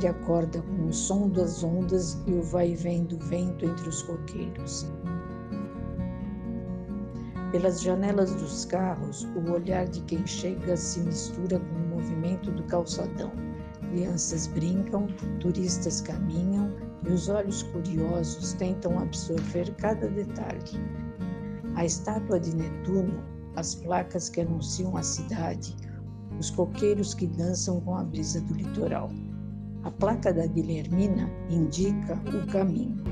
que acorda com o som das ondas e o vai-vem do vento entre os coqueiros. Pelas janelas dos carros, o olhar de quem chega se mistura com o movimento do calçadão. Crianças brincam, turistas caminham e os olhos curiosos tentam absorver cada detalhe. A estátua de Netuno, as placas que anunciam a cidade, os coqueiros que dançam com a brisa do litoral. A placa da Guilhermina indica o caminho.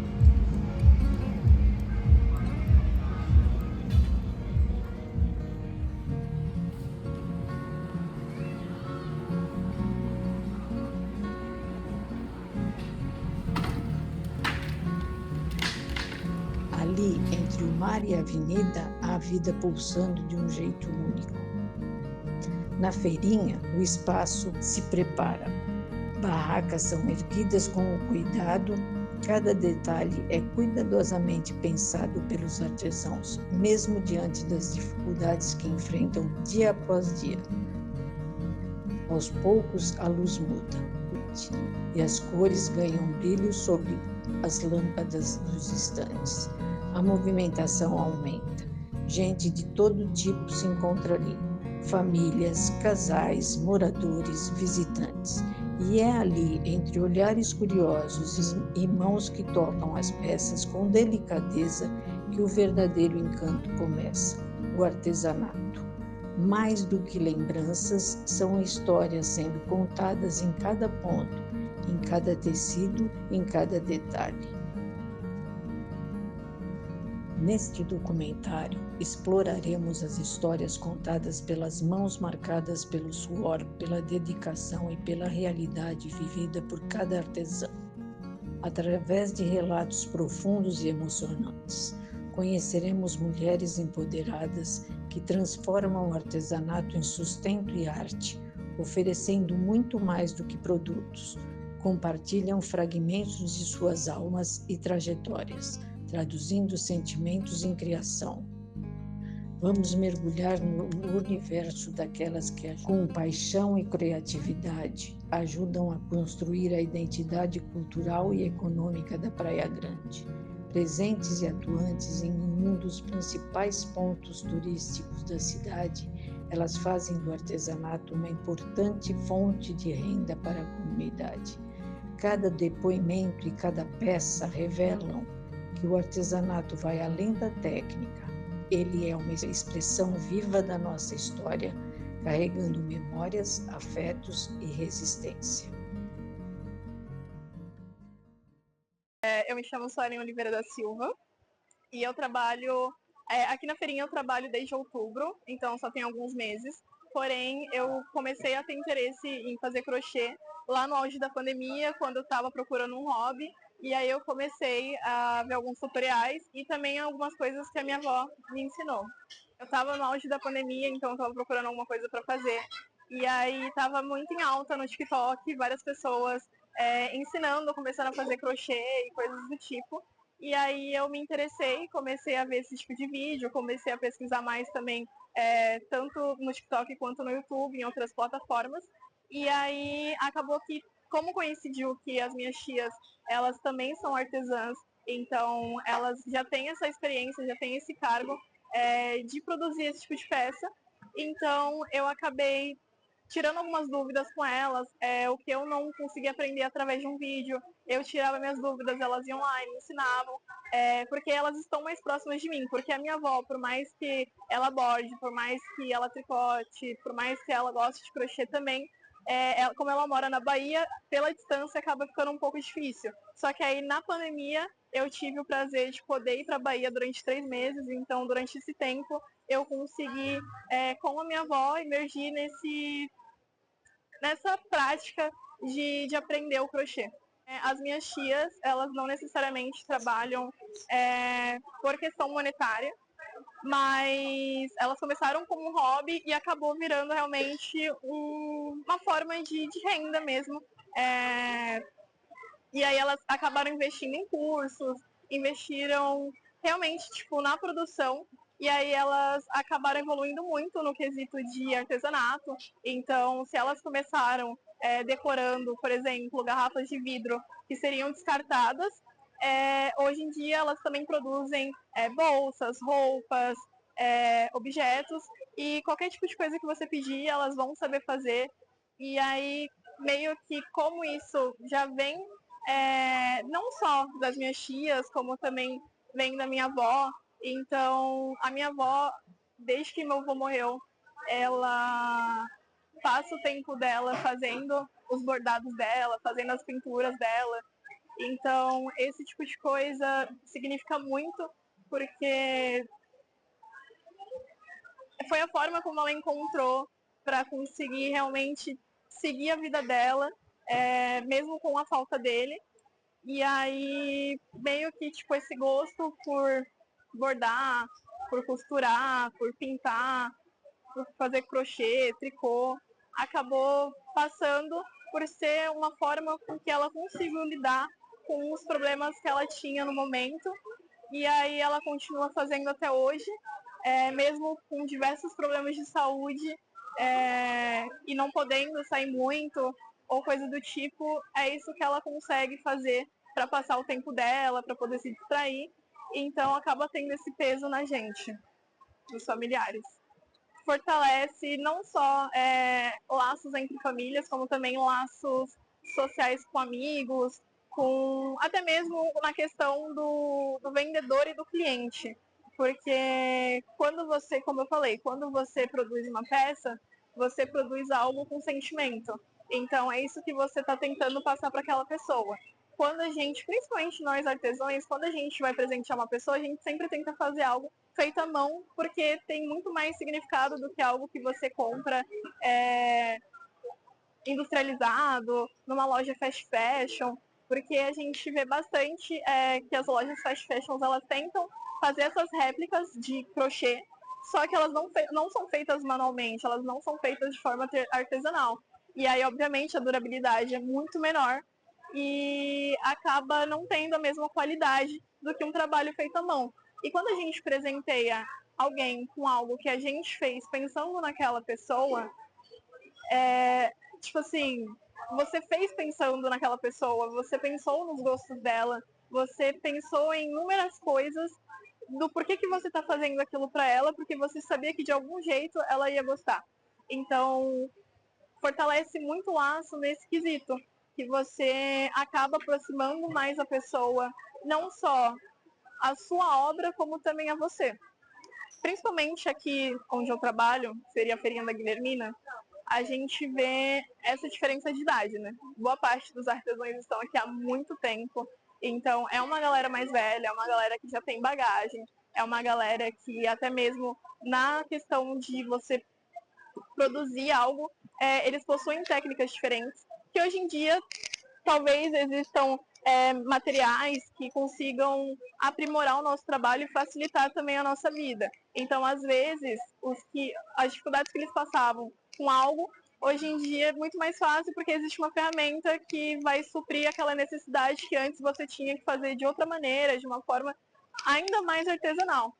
Ali, entre o mar e a avenida, há a vida pulsando de um jeito único. Na feirinha, o espaço se prepara. Barracas são erguidas com cuidado, cada detalhe é cuidadosamente pensado pelos artesãos, mesmo diante das dificuldades que enfrentam dia após dia. Aos poucos, a luz muda e as cores ganham brilho sobre as lâmpadas dos estandes. A movimentação aumenta. Gente de todo tipo se encontra ali. Famílias, casais, moradores, visitantes. E é ali, entre olhares curiosos e mãos que tocam as peças com delicadeza, que o verdadeiro encanto começa, o artesanato. Mais do que lembranças, são histórias sendo contadas em cada ponto, em cada tecido, em cada detalhe. Neste documentário, exploraremos as histórias contadas pelas mãos marcadas pelo suor, pela dedicação e pela realidade vivida por cada artesão. Através de relatos profundos e emocionantes, conheceremos mulheres empoderadas que transformam o artesanato em sustento e arte, oferecendo muito mais do que produtos. Compartilham fragmentos de suas almas e trajetórias, traduzindo sentimentos em criação. Vamos mergulhar no universo daquelas que, com paixão e criatividade, ajudam a construir a identidade cultural e econômica da Praia Grande. Presentes e atuantes em um dos principais pontos turísticos da cidade, elas fazem do artesanato uma importante fonte de renda para a comunidade. Cada depoimento e cada peça revelam que o artesanato vai além da técnica. Ele é uma expressão viva da nossa história, carregando memórias, afetos e resistência. Eu me chamo Suelen Oliveira da Silva e eu trabalho aqui na feirinha. Eu trabalho desde outubro, então só tem alguns meses. Porém, eu comecei a ter interesse em fazer crochê lá no auge da pandemia, quando eu estava procurando um hobby. E aí eu comecei a ver alguns tutoriais e também algumas coisas que a minha avó me ensinou. Eu estava no auge da pandemia, então eu estava procurando alguma coisa para fazer. E aí estava muito em alta no TikTok, várias pessoas ensinando, começando a fazer crochê e coisas do tipo. E aí eu me interessei, comecei a ver esse tipo de vídeo, comecei a pesquisar mais também, tanto no TikTok quanto no YouTube, em outras plataformas. E aí acabou que, como coincidiu que as minhas tias, elas também são artesãs, então elas já têm essa experiência, já têm esse cargo de produzir esse tipo de peça. Então eu acabei tirando algumas dúvidas com elas, o que eu não consegui aprender através de um vídeo, eu tirava minhas dúvidas, elas iam lá e me ensinavam, porque elas estão mais próximas de mim, porque a minha avó, por mais que ela borde, por mais que ela tricote, por mais que ela goste de crochê também, como ela mora na Bahia, pela distância acaba ficando um pouco difícil. Só que aí na pandemia eu tive o prazer de poder ir para a Bahia durante 3 meses, então durante esse tempo eu consegui, com a minha avó, emergir nessa prática de aprender o crochê. As minhas tias, elas não necessariamente trabalham por questão monetária, mas elas começaram como um hobby e acabou virando realmente uma forma de renda mesmo. E aí elas acabaram investindo em cursos, investiram realmente na produção e aí elas acabaram evoluindo muito no quesito de artesanato. Então, se elas começaram decorando, por exemplo, garrafas de vidro que seriam descartadas, hoje em dia elas também produzem bolsas, roupas, objetos, e qualquer tipo de coisa que você pedir, elas vão saber fazer. E aí, meio que como isso já vem não só das minhas tias, como também vem da minha avó. Então, a minha avó, desde que meu avô morreu, ela passa o tempo dela fazendo os bordados dela, fazendo as pinturas dela. Então, esse tipo de coisa significa muito, porque foi a forma como ela encontrou para conseguir realmente seguir a vida dela, mesmo com a falta dele. E aí, meio que, tipo, esse gosto por bordar, por costurar, por pintar, por fazer crochê, tricô, acabou passando por ser uma forma com que ela conseguiu lidar com os problemas que ela tinha no momento. E aí ela continua fazendo até hoje, mesmo com diversos problemas de saúde, e não podendo sair muito ou coisa do tipo, é isso que ela consegue fazer para passar o tempo dela, para poder se distrair. Então acaba tendo esse peso na gente, nos familiares. Fortalece não só laços entre famílias, como também laços sociais com amigos, com até mesmo na questão do vendedor e do cliente. Porque quando você, como eu falei, quando você produz uma peça, você produz algo com sentimento. Então é isso que você está tentando passar para aquela pessoa. Quando a gente, principalmente nós artesãos, quando a gente vai presentear uma pessoa, a gente sempre tenta fazer algo feito à mão, porque tem muito mais significado do que algo que você compra industrializado, numa loja fast fashion, porque a gente vê bastante que as lojas fast fashion elas tentam fazer essas réplicas de crochê, só que elas não são feitas manualmente, elas não são feitas de forma artesanal. E aí, obviamente, a durabilidade é muito menor e acaba não tendo a mesma qualidade do que um trabalho feito à mão. E quando a gente presenteia alguém com algo que a gente fez pensando naquela pessoa, tipo assim, você fez pensando naquela pessoa, você pensou nos gostos dela, você pensou em inúmeras coisas do porquê que você está fazendo aquilo para ela, porque você sabia que de algum jeito ela ia gostar. Então, fortalece muito o laço nesse quesito, que você acaba aproximando mais a pessoa, não só a sua obra, como também a você. Principalmente aqui onde eu trabalho, seria a Feirinha da Guilhermina, a gente vê essa diferença de idade, né? Boa parte dos artesãos estão aqui há muito tempo, então é uma galera mais velha, é uma galera que já tem bagagem, é uma galera que até mesmo na questão de você produzir algo, eles possuem técnicas diferentes, que hoje em dia talvez existam materiais que consigam aprimorar o nosso trabalho e facilitar também a nossa vida. Então, às vezes, as dificuldades que eles passavam com algo, hoje em dia é muito mais fácil porque existe uma ferramenta que vai suprir aquela necessidade que antes você tinha que fazer de outra maneira, de uma forma ainda mais artesanal.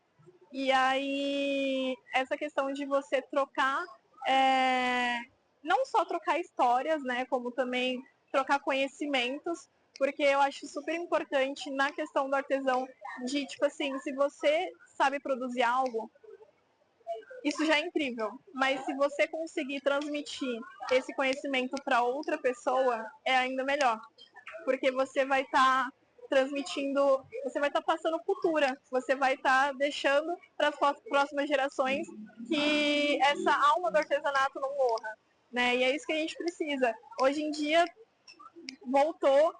E aí, essa questão de você trocar, não só trocar histórias, né, como também trocar conhecimentos, porque eu acho super importante na questão do artesão de, tipo assim, se você sabe produzir algo, isso já é incrível, mas se você conseguir transmitir esse conhecimento para outra pessoa, é ainda melhor, porque você vai estar transmitindo, você vai estar passando cultura, você vai estar deixando para as próximas gerações que essa alma do artesanato não morra, né? E é isso que a gente precisa. Hoje em dia voltou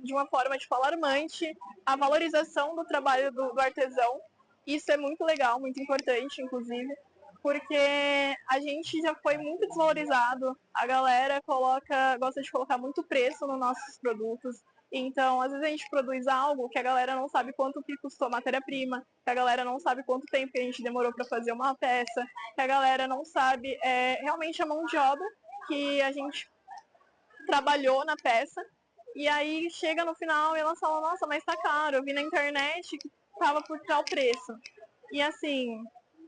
de uma forma tipo, alarmante a valorização do trabalho do artesão. Isso é muito legal, muito importante, inclusive, porque a gente já foi muito desvalorizado, a galera gosta de colocar muito preço nos nossos produtos, então às vezes a gente produz algo que a galera não sabe quanto que custou a matéria-prima, que a galera não sabe quanto tempo que a gente demorou para fazer uma peça, que a galera não sabe realmente a mão de obra que a gente trabalhou na peça, e aí chega no final e ela fala, nossa, mas tá caro, eu vi na internet que tava por tal preço. E assim,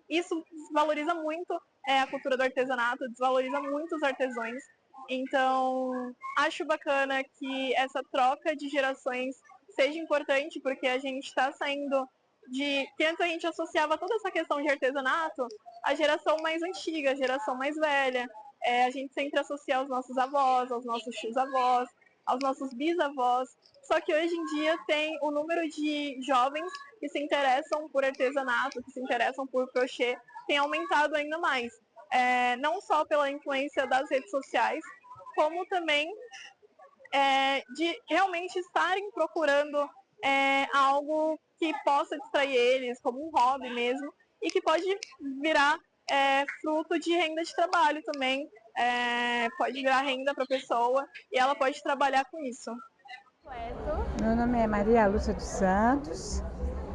isso desvaloriza muito a cultura do artesanato, desvaloriza muito os artesãos. Então, acho bacana que essa troca de gerações seja importante, porque a gente está saindo de... que antes a gente associava toda essa questão de artesanato à geração mais antiga, à geração mais velha. A gente sempre associa aos nossos avós, aos nossos tios-avós, aos nossos bisavós. Só que hoje em dia tem o número de jovens que se interessam por artesanato, que se interessam por crochê, tem aumentado ainda mais. Não só pela influência das redes sociais, como também de realmente estarem procurando algo que possa distrair eles, como um hobby mesmo, e que pode virar fruto de renda de trabalho também, pode virar renda para a pessoa e ela pode trabalhar com isso. Meu nome é Maria Lúcia dos Santos,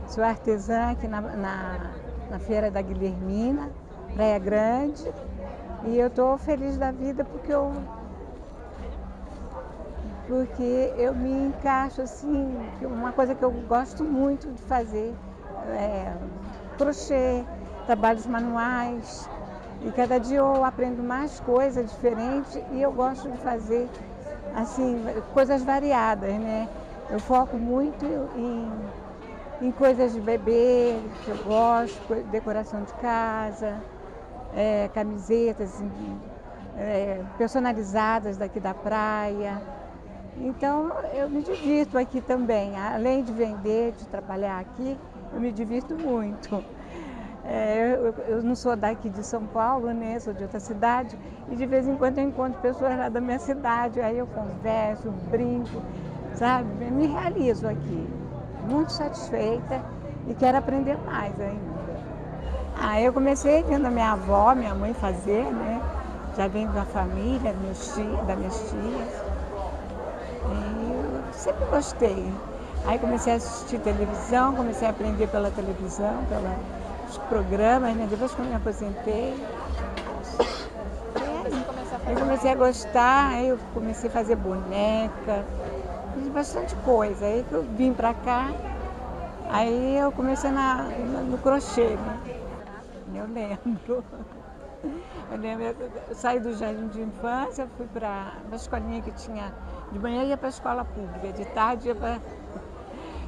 sou artesã aqui na Feira da Guilhermina, Praia Grande, e eu estou feliz da vida porque eu me encaixo assim, uma coisa que eu gosto muito de fazer, crochê, trabalhos manuais, e cada dia eu aprendo mais coisas diferentes e eu gosto de fazer assim, coisas variadas, né? Eu foco muito em coisas de bebê, que eu gosto, decoração de casa, camisetas personalizadas daqui da praia. Então eu me divirto aqui também, além de vender, de trabalhar aqui, eu me divirto muito. Eu não sou daqui de São Paulo, né? Sou de outra cidade e de vez em quando eu encontro pessoas lá da minha cidade, aí eu converso, brinco, sabe? Eu me realizo aqui, muito satisfeita e quero aprender mais ainda. Eu comecei vendo a minha avó, minha mãe fazer, né? Já venho da família, das minhas tias. E eu sempre gostei. Aí comecei a assistir televisão, comecei a aprender pela televisão, pelos programas, né? Depois que eu me aposentei. Eu comecei a gostar, aí eu comecei a fazer boneca, fiz bastante coisa. Aí que eu vim pra cá, aí eu comecei no crochê, né? Eu lembro. Eu saí do jardim de infância, fui para uma escolinha que tinha... De manhã ia para a escola pública, de tarde ia para...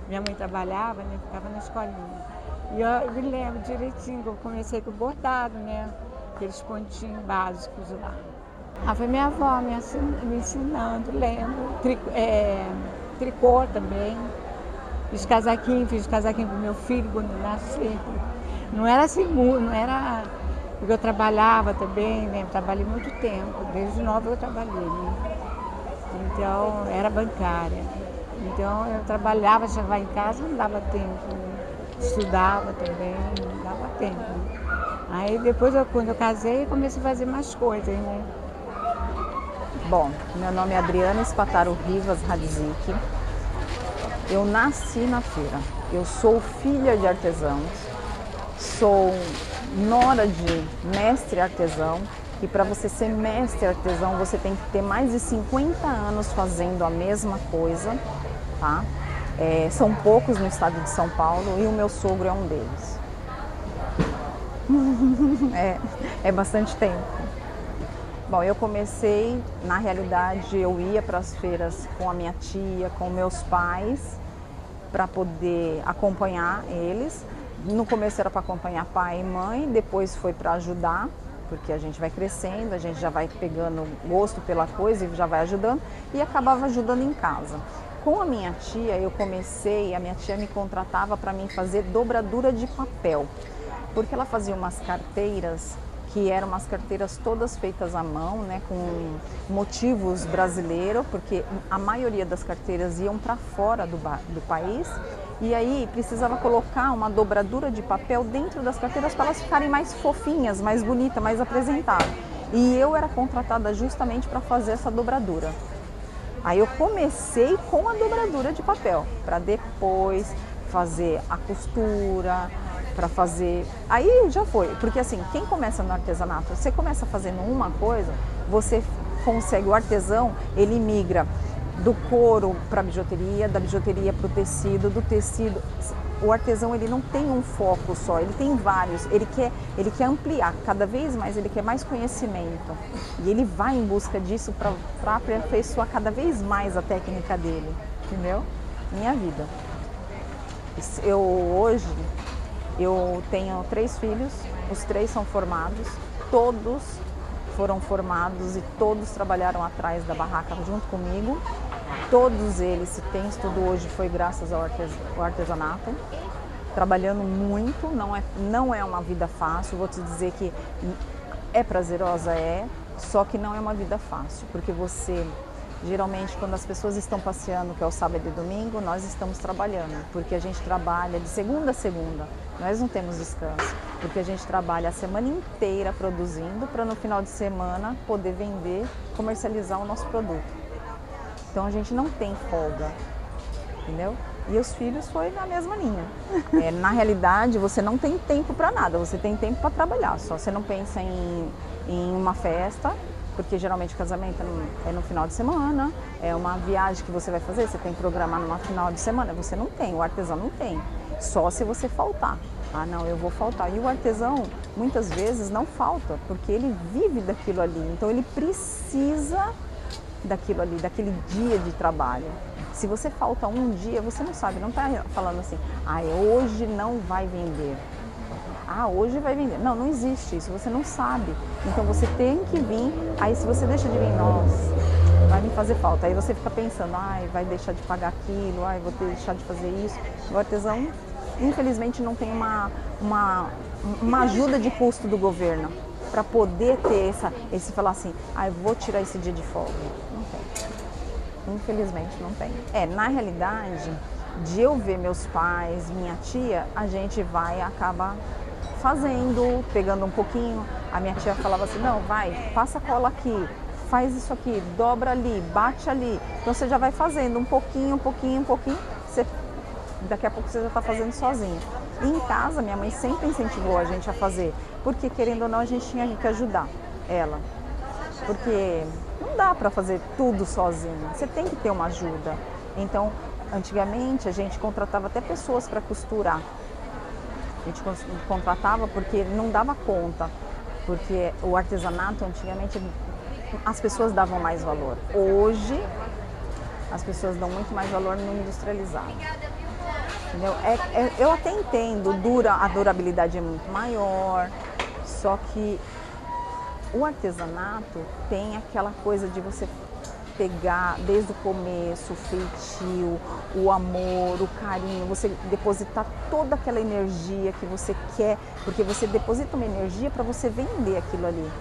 Minha mãe trabalhava, né? Ficava na escolinha. E eu me lembro direitinho que eu comecei com o bordado, né? Aqueles pontinhos básicos lá. Foi minha avó me ensinando, lembro. Tricô também. Fiz casaquinho para o meu filho quando nasceu. Não era assim, não era... Porque eu trabalhava também, né? Trabalhei muito tempo, desde nova eu trabalhei, né? Então, era bancária. Então, eu trabalhava, chegava em casa, não dava tempo. Estudava também, não dava tempo. Aí depois, quando eu casei, comecei a fazer mais coisas, né? Bom, meu nome é Adriana Espataro Rivas Radzik. Eu nasci na feira. Eu sou filha de artesãos. Sou nora de mestre artesão, e para você ser mestre artesão, você tem que ter mais de 50 anos fazendo a mesma coisa, tá? São poucos no estado de São Paulo e o meu sogro é um deles. É bastante tempo. Bom, eu comecei, na realidade, eu ia para as feiras com a minha tia, com meus pais, para poder acompanhar eles. No começo era para acompanhar pai e mãe, depois foi para ajudar, porque a gente vai crescendo, a gente já vai pegando gosto pela coisa e já vai ajudando, e acabava ajudando em casa. Com a minha tia, a minha tia me contratava para mim fazer dobradura de papel, porque ela fazia umas carteiras, que eram umas carteiras todas feitas à mão, né, com motivos brasileiros, porque a maioria das carteiras iam para fora do país, e aí precisava colocar uma dobradura de papel dentro das carteiras para elas ficarem mais fofinhas, mais bonitas, mais apresentáveis. E eu era contratada justamente para fazer essa dobradura. Aí eu comecei com a dobradura de papel, para depois fazer a costura, para fazer... Aí já foi, porque assim, quem começa no artesanato, você começa fazendo uma coisa, você consegue, o artesão, ele migra do couro para a bijuteria, da bijuteria para o tecido, do tecido... o artesão ele não tem um foco só, ele tem vários, ele quer ampliar cada vez mais, ele quer mais conhecimento e ele vai em busca disso para aperfeiçoar cada vez mais a técnica dele, entendeu? Minha vida. Hoje eu tenho 3 filhos, os 3 são formados, todos foram formados e todos trabalharam atrás da barraca junto comigo. Todos eles, se tem estudo hoje, foi graças ao artesanato. Trabalhando muito, não é uma vida fácil. Vou te dizer que é prazerosa, só que não é uma vida fácil. Porque geralmente, quando as pessoas estão passeando, que é o sábado e domingo, nós estamos trabalhando. Porque a gente trabalha de segunda a segunda. Nós não temos descanso. Porque a gente trabalha a semana inteira produzindo para no final de semana poder vender, comercializar o nosso produto. Então a gente não tem folga, entendeu? E os filhos foi na mesma linha. Na realidade, você não tem tempo para nada, você tem tempo para trabalhar. Só você não pensa em uma festa, porque geralmente o casamento é no final de semana, é uma viagem que você vai fazer, você tem que programar no final de semana. Você não tem, o artesão não tem. Só se você faltar. Ah, não, eu vou faltar. E o artesão, muitas vezes, não falta, porque ele vive daquilo ali. Então ele precisa daquilo ali, daquele dia de trabalho. Se você falta um dia, você não sabe, não está falando assim, hoje não vai vender. Hoje vai vender. Não, não existe isso, você não sabe. Então você tem que vir, aí se você deixa de vir, nossa, vai me fazer falta. Aí você fica pensando, vai deixar de pagar aquilo, vou deixar de fazer isso. O artesão, infelizmente, não tem uma ajuda de custo do governo para poder ter esse falar assim, eu vou tirar esse dia de folga. Não tem. Infelizmente não tem. Na realidade, de eu ver meus pais, minha tia, a gente acaba fazendo, pegando um pouquinho. A minha tia falava assim, não, passa cola aqui, faz isso aqui, dobra ali, bate ali. Então você já vai fazendo um pouquinho, daqui a pouco você já está fazendo sozinho. E em casa, minha mãe sempre incentivou a gente a fazer, porque querendo ou não, a gente tinha que ajudar ela. Porque não dá para fazer tudo sozinha, você tem que ter uma ajuda. Então, antigamente, a gente contratava até pessoas para costurar. A gente contratava porque não dava conta, porque o artesanato, antigamente, as pessoas davam mais valor. Hoje, as pessoas dão muito mais valor no industrializado. Entendeu? Eu até entendo, a durabilidade é muito maior, só que o artesanato tem aquela coisa de você pegar desde o começo, o feitio, o amor, o carinho, você depositar toda aquela energia que você quer, porque você deposita uma energia para você vender aquilo ali.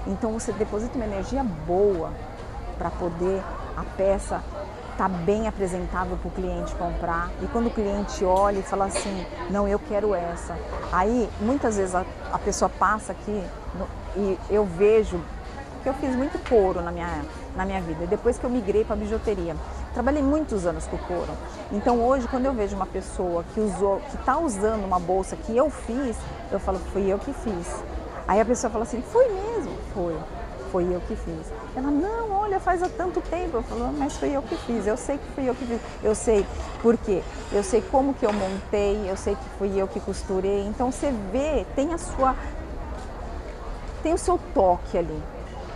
Então você deposita uma energia boa para poder a peça tá bem apresentável para o cliente comprar. E quando o cliente olha e fala assim, não, eu quero essa. Aí, muitas vezes a pessoa passa aqui e eu vejo que eu fiz muito couro na minha vida. Depois que eu migrei para bijuteria. Trabalhei muitos anos com couro. Então hoje, quando eu vejo uma pessoa que está usando uma bolsa que eu fiz, eu falo, fui eu que fiz. Aí a pessoa fala assim, foi mesmo? Foi eu que fiz. Ela, não, olha, faz há tanto tempo. Eu falo, mas foi eu que fiz, eu sei que fui eu que fiz. Eu sei por quê, eu sei como que eu montei, eu sei que fui eu que costurei. Então você vê, tem o seu toque ali.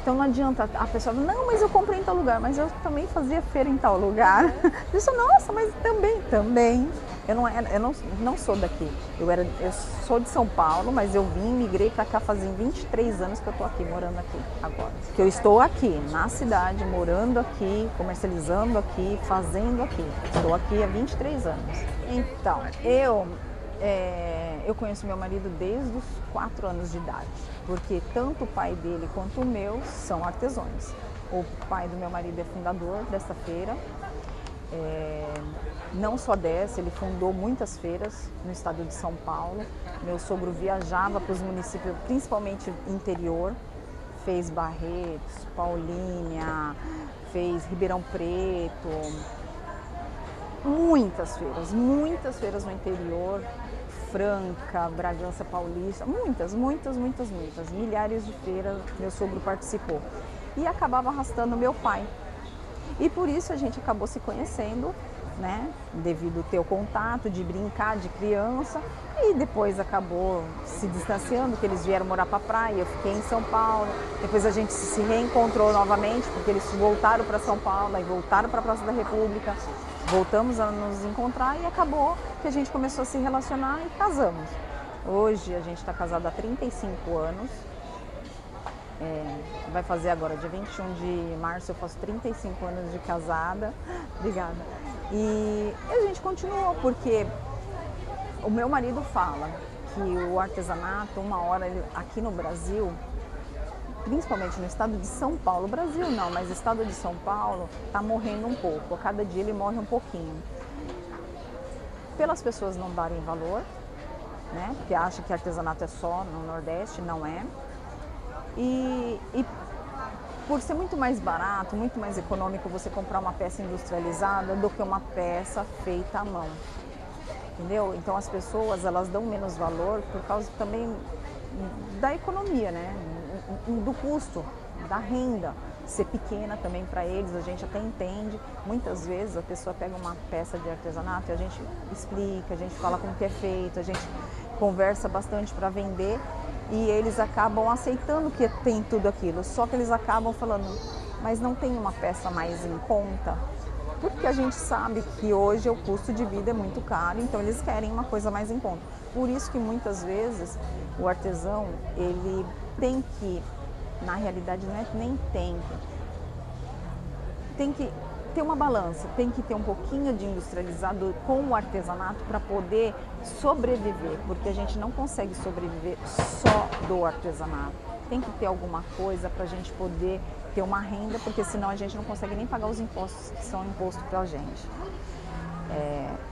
Então não adianta a pessoa, não, mas eu comprei em tal lugar, mas eu também fazia feira em tal lugar. Eu disse, nossa, mas também. Eu não sou daqui. Eu sou de São Paulo, mas eu migrei para cá fazem 23 anos que eu estou aqui, morando aqui agora. Que eu estou aqui, na cidade, morando aqui, comercializando aqui, fazendo aqui. Estou aqui há 23 anos. Então, eu conheço meu marido desde os 4 anos de idade, porque tanto o pai dele quanto o meu são artesãos. O pai do meu marido é fundador dessa feira. Não só dessa, ele fundou muitas feiras no estado de São Paulo. Meu sogro viajava para os municípios, principalmente interior, fez Barretos, Paulínia, fez Ribeirão Preto, muitas feiras no interior, Franca, Bragança Paulista, muitas, milhares de feiras meu sogro participou. E acabava arrastando meu pai. E por isso a gente acabou se conhecendo né? Devido ao teu contato, de brincar, de criança. E depois acabou se distanciando, que eles vieram morar para a praia, eu fiquei em São Paulo. Depois a gente se reencontrou novamente, porque eles voltaram para São Paulo, aí voltaram para a Praça da República. Voltamos a nos encontrar e acabou que a gente começou a se relacionar e casamos. Hoje a gente está casado há 35 anos. Vai fazer agora, dia 21 de março, eu faço 35 anos de casada. Obrigada. E a gente continuou, porque o meu marido fala que o artesanato, uma hora aqui no Brasil, principalmente no estado de São Paulo, Brasil não, mas o estado de São Paulo está morrendo um pouco. A cada dia ele morre um pouquinho. Pelas pessoas não darem valor, né? Porque acham que artesanato é só no Nordeste, não é. E por ser muito mais barato, muito mais econômico você comprar uma peça industrializada do que uma peça feita à mão. Entendeu? Então as pessoas, elas dão menos valor por causa também da economia, né? Do custo, da renda ser pequena também para eles, a gente até entende. Muitas vezes a pessoa pega uma peça de artesanato e a gente explica, a gente fala como que é feito, a gente conversa bastante para vender e eles acabam aceitando que tem tudo aquilo, só que eles acabam falando, mas não tem uma peça mais em conta? Porque a gente sabe que hoje o custo de vida é muito caro, então eles querem uma coisa mais em conta. Por isso que muitas vezes o artesão, ele tem que, na realidade não é nem tem que ter uma balança, tem que ter um pouquinho de industrializado com o artesanato para poder sobreviver, porque a gente não consegue sobreviver só do artesanato. Tem que ter alguma coisa para a gente poder ter uma renda, porque senão a gente não consegue nem pagar os impostos que são impostos para a gente.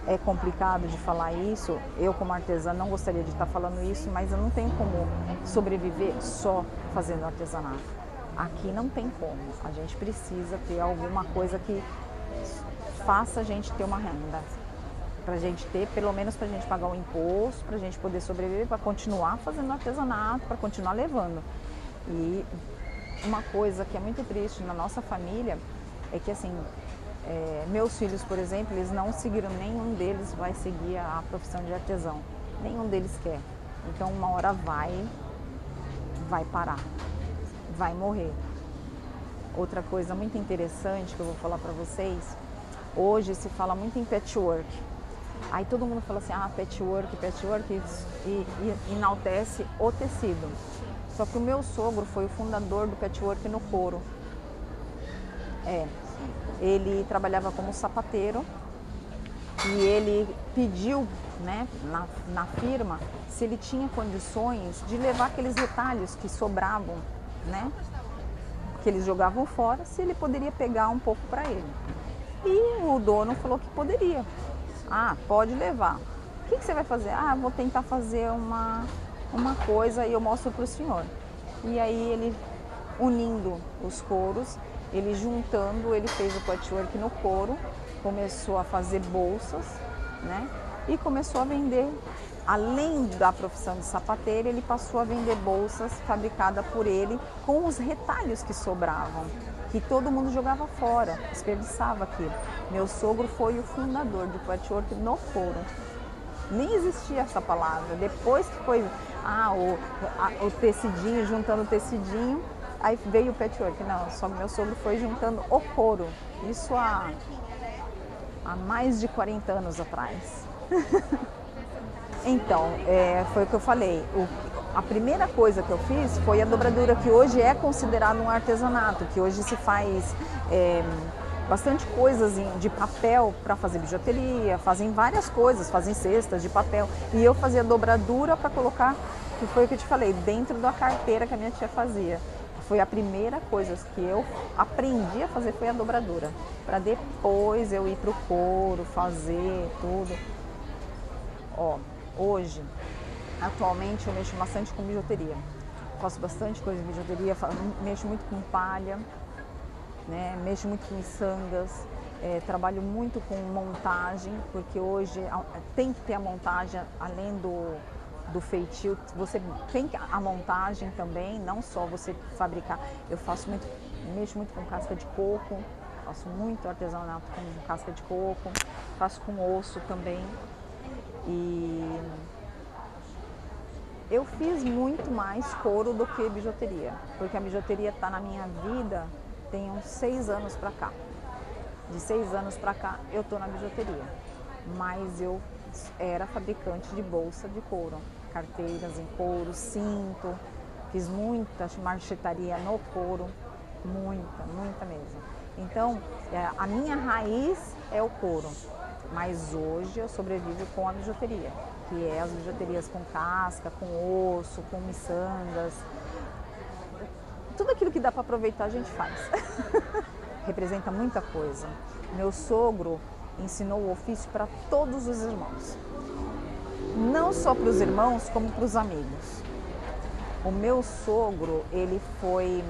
É complicado de falar isso, eu como artesã não gostaria de estar falando isso, mas eu não tenho como sobreviver só fazendo artesanato. Aqui não tem como, a gente precisa ter alguma coisa que faça a gente ter uma renda, para a gente ter, pelo menos para a gente pagar o imposto, para a gente poder sobreviver, para continuar fazendo artesanato, para continuar levando. E uma coisa que é muito triste na nossa família é que assim, meus filhos, por exemplo, eles não seguiram, nenhum deles vai seguir a profissão de artesão, nenhum deles quer. Então uma hora vai parar, vai morrer. Outra coisa muito interessante que eu vou falar para vocês, hoje se fala muito em patchwork. Aí todo mundo fala assim, patchwork e enaltece o tecido. Só que o meu sogro foi o fundador do patchwork no couro. Ele trabalhava como sapateiro e ele pediu, né, na firma se ele tinha condições de levar aqueles retalhos que sobravam, né, que eles jogavam fora, se ele poderia pegar um pouco para ele. E o dono falou que poderia. Pode levar. O que você vai fazer? Vou tentar fazer uma coisa e eu mostro para o senhor. E aí ele, unindo os couros, ele juntando, ele fez o patchwork no couro, começou a fazer bolsas, né? E começou a vender, além da profissão de sapateiro, ele passou a vender bolsas fabricadas por ele com os retalhos que sobravam, que todo mundo jogava fora, desperdiçava aquilo. Meu sogro foi o fundador do patchwork no couro. Nem existia essa palavra. Depois que foi o tecidinho, juntando o tecidinho, aí veio o patchwork. Não, só meu sogro foi juntando o couro. Isso há mais de 40 anos atrás. Então, foi o que eu falei. A primeira coisa que eu fiz foi a dobradura, que hoje é considerado um artesanato, que hoje se faz bastante coisas de papel para fazer bijuteria, fazem várias coisas, fazem cestas de papel. E eu fazia dobradura para colocar, que foi o que eu te falei, dentro da carteira que a minha tia fazia. Foi a primeira coisa que eu aprendi a fazer, foi a dobradura. Para depois eu ir para o couro, fazer tudo. Hoje, atualmente, eu mexo bastante com bijuteria. Faço bastante coisa de bijuteria, mexo muito com palha, né? Mexo muito com miçangas, trabalho muito com montagem, porque hoje tem que ter a montagem, além do feitio, você tem a montagem também, não só você fabricar. Eu mexo muito com casca de coco, Faço muito artesanato com casca de coco, faço com osso também. E eu fiz muito mais couro do que bijuteria, porque a bijuteria está na minha vida tem uns 6 anos para cá. De 6 anos para cá eu estou na bijuteria, mas eu era fabricante de bolsa de couro, carteiras em couro, cinto, fiz muita marchetaria no couro, muita mesmo. Então, a minha raiz é o couro, mas hoje eu sobrevivo com a bijuteria, que é as bijuterias com casca, com osso, com miçangas. Tudo aquilo que dá para aproveitar a gente faz. Representa muita coisa. Meu sogro ensinou o ofício para todos os irmãos. Não só para os irmãos, como para os amigos. O meu sogro, ele foi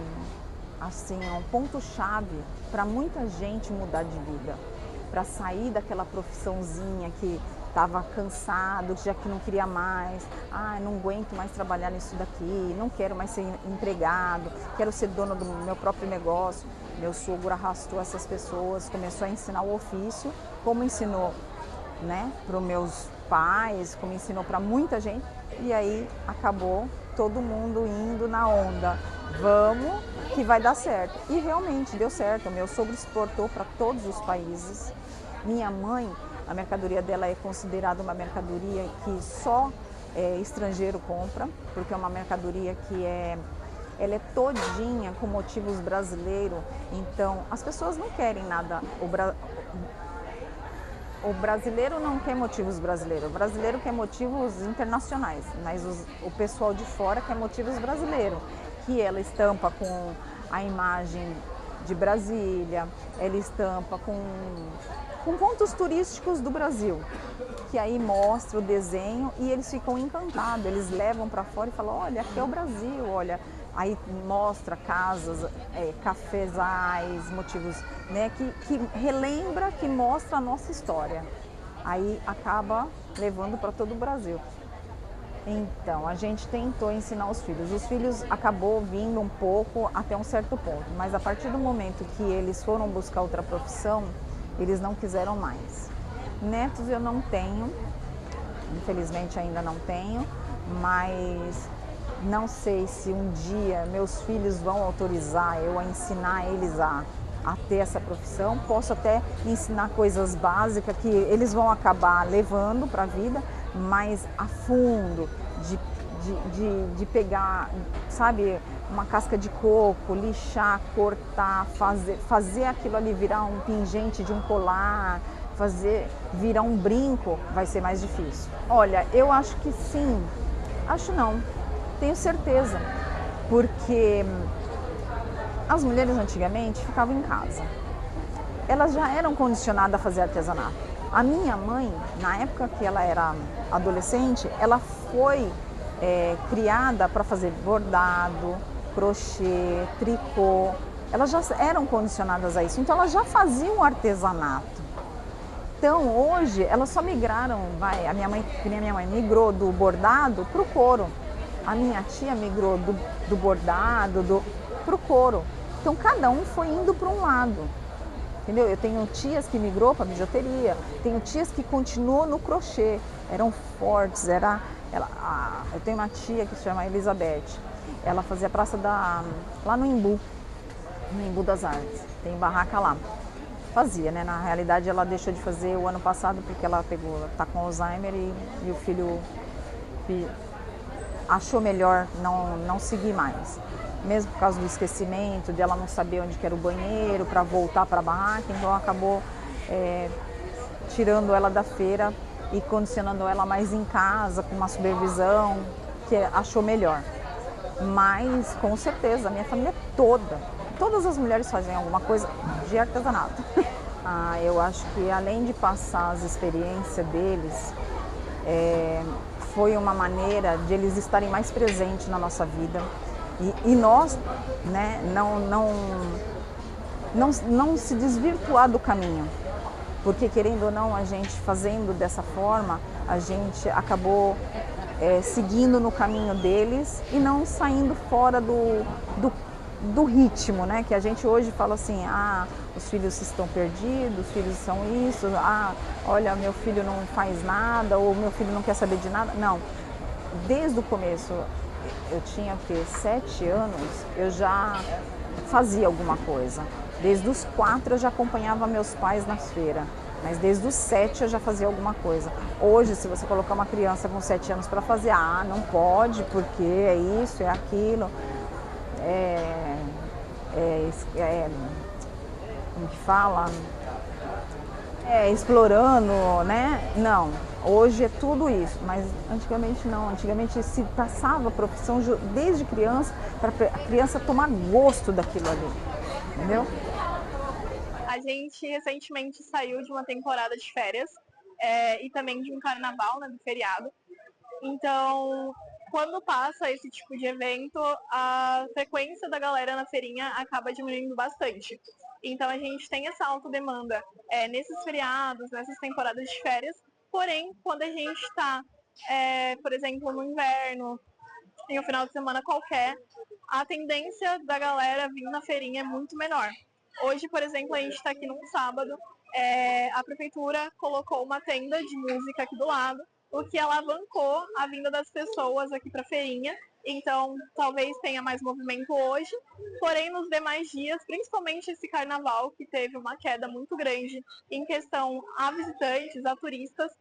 assim, um ponto-chave para muita gente mudar de vida, para sair daquela profissãozinha que estava cansado, já que não queria mais, não aguento mais trabalhar nisso daqui, não quero mais ser empregado, quero ser dono do meu próprio negócio. Meu sogro arrastou essas pessoas, começou a ensinar o ofício, como ensinou, né, para os meus pais, como ensinou para muita gente, e aí acabou todo mundo indo na onda. Vamos que vai dar certo. E realmente deu certo. O meu sogro exportou para todos os países. Minha mãe, a mercadoria dela é considerada uma mercadoria que só estrangeiro compra, porque é uma mercadoria que ela é todinha com motivos brasileiros. Então, as pessoas não querem nada. O brasileiro não quer motivos brasileiros, o brasileiro quer motivos internacionais, mas o pessoal de fora quer motivos brasileiros, que ela estampa com a imagem de Brasília, ela estampa com pontos turísticos do Brasil, que aí mostra o desenho e eles ficam encantados, eles levam para fora e falam, olha, aqui é o Brasil, olha. Aí mostra casas, cafezais, motivos, né, que relembra, que mostra a nossa história. Aí acaba levando para todo o Brasil. Então, a gente tentou ensinar os filhos. Os filhos acabou vindo um pouco até um certo ponto, mas a partir do momento que eles foram buscar outra profissão, eles não quiseram mais. Netos eu não tenho, infelizmente ainda não tenho, mas não sei se um dia meus filhos vão autorizar eu a ensinar eles a ter essa profissão. Posso até ensinar coisas básicas que eles vão acabar levando para a vida, mas a fundo, de pegar, sabe, uma casca de coco, lixar, cortar, fazer aquilo ali virar um pingente de um colar, virar um brinco, vai ser mais difícil. Olha, eu acho que sim, acho não. Tenho certeza, porque as mulheres antigamente ficavam em casa. Elas já eram condicionadas a fazer artesanato. A minha mãe, na época que ela era adolescente, ela foi criada para fazer bordado, crochê, tricô. Elas já eram condicionadas a isso, então elas já faziam artesanato. Então hoje elas só migraram, a minha mãe migrou do bordado para o couro. A minha tia migrou do bordado para o couro. Então, cada um foi indo para um lado. Entendeu? Eu tenho tias que migrou para a bijuteria, tenho tias que continuou no crochê. Eram fortes, eu tenho uma tia que se chama Elizabeth. Ela fazia praça lá no Embu das Artes. Tem barraca lá. Fazia, né? Na realidade, ela deixou de fazer o ano passado porque ela tá com Alzheimer e o filho achou melhor não seguir mais, mesmo por causa do esquecimento, de ela não saber onde que era o banheiro para voltar para a barraca, então acabou tirando ela da feira e condicionando ela mais em casa, com uma supervisão, que achou melhor. Mas, com certeza, a minha família todas as mulheres fazem alguma coisa de artesanato. Eu acho que além de passar as experiências deles, foi uma maneira de eles estarem mais presentes na nossa vida e nós, né, não se desvirtuar do caminho, porque querendo ou não, a gente fazendo dessa forma, a gente acabou seguindo no caminho deles e não saindo fora do ritmo, né? Que a gente hoje fala assim, os filhos estão perdidos, os filhos são isso, olha, meu filho não faz nada, ou meu filho não quer saber de nada. Não, desde o começo, eu tinha 7 anos, eu já fazia alguma coisa. Desde os 4 eu já acompanhava meus pais nas feiras, mas desde os 7 eu já fazia alguma coisa. Hoje, se você colocar uma criança com 7 anos para fazer, não pode, porque é isso, é aquilo, como que fala? Explorando, né? Não, hoje é tudo isso, mas antigamente não. Antigamente se passava a profissão desde criança para a criança tomar gosto daquilo ali, entendeu? A gente recentemente saiu de uma temporada de férias e também de um carnaval, né, do feriado. Então, quando passa esse tipo de evento, a frequência da galera na feirinha acaba diminuindo bastante. Então, a gente tem essa alta demanda nesses feriados, nessas temporadas de férias. Porém, quando a gente está, por exemplo, no inverno, em um final de semana qualquer, a tendência da galera vir na feirinha é muito menor. Hoje, por exemplo, a gente está aqui num sábado, a prefeitura colocou uma tenda de música aqui do lado, o que alavancou a vinda das pessoas aqui para a feirinha. Então, talvez tenha mais movimento hoje, porém nos demais dias, principalmente esse carnaval, que teve uma queda muito grande em questão a visitantes, a turistas,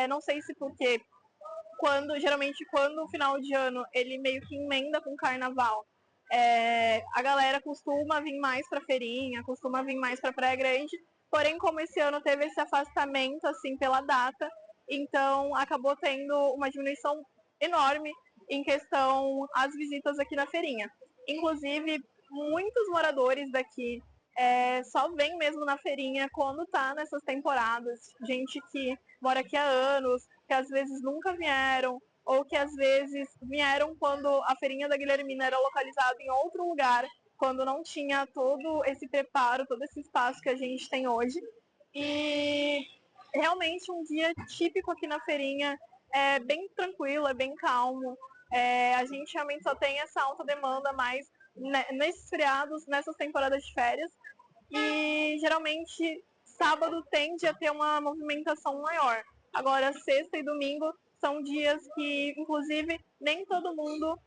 não sei se porque geralmente quando o final de ano ele meio que emenda com o carnaval, a galera costuma vir mais para feirinha, costuma vir mais para Praia Grande, porém como esse ano teve esse afastamento assim pela data, então acabou tendo uma diminuição enorme em questão às visitas aqui na feirinha. Inclusive, muitos moradores daqui só vem mesmo na feirinha quando tá nessas temporadas, gente que mora aqui há anos, que às vezes nunca vieram, ou que às vezes vieram quando a feirinha da Guilhermina era localizada em outro lugar, quando não tinha todo esse preparo, todo esse espaço que a gente tem hoje. E realmente um dia típico aqui na feirinha é bem tranquilo, é bem calmo. A gente realmente só tem essa alta demanda mais nesses feriados, nessas temporadas de férias. E geralmente sábado tende a ter uma movimentação maior. Agora, sexta e domingo são dias que, inclusive, nem todo mundo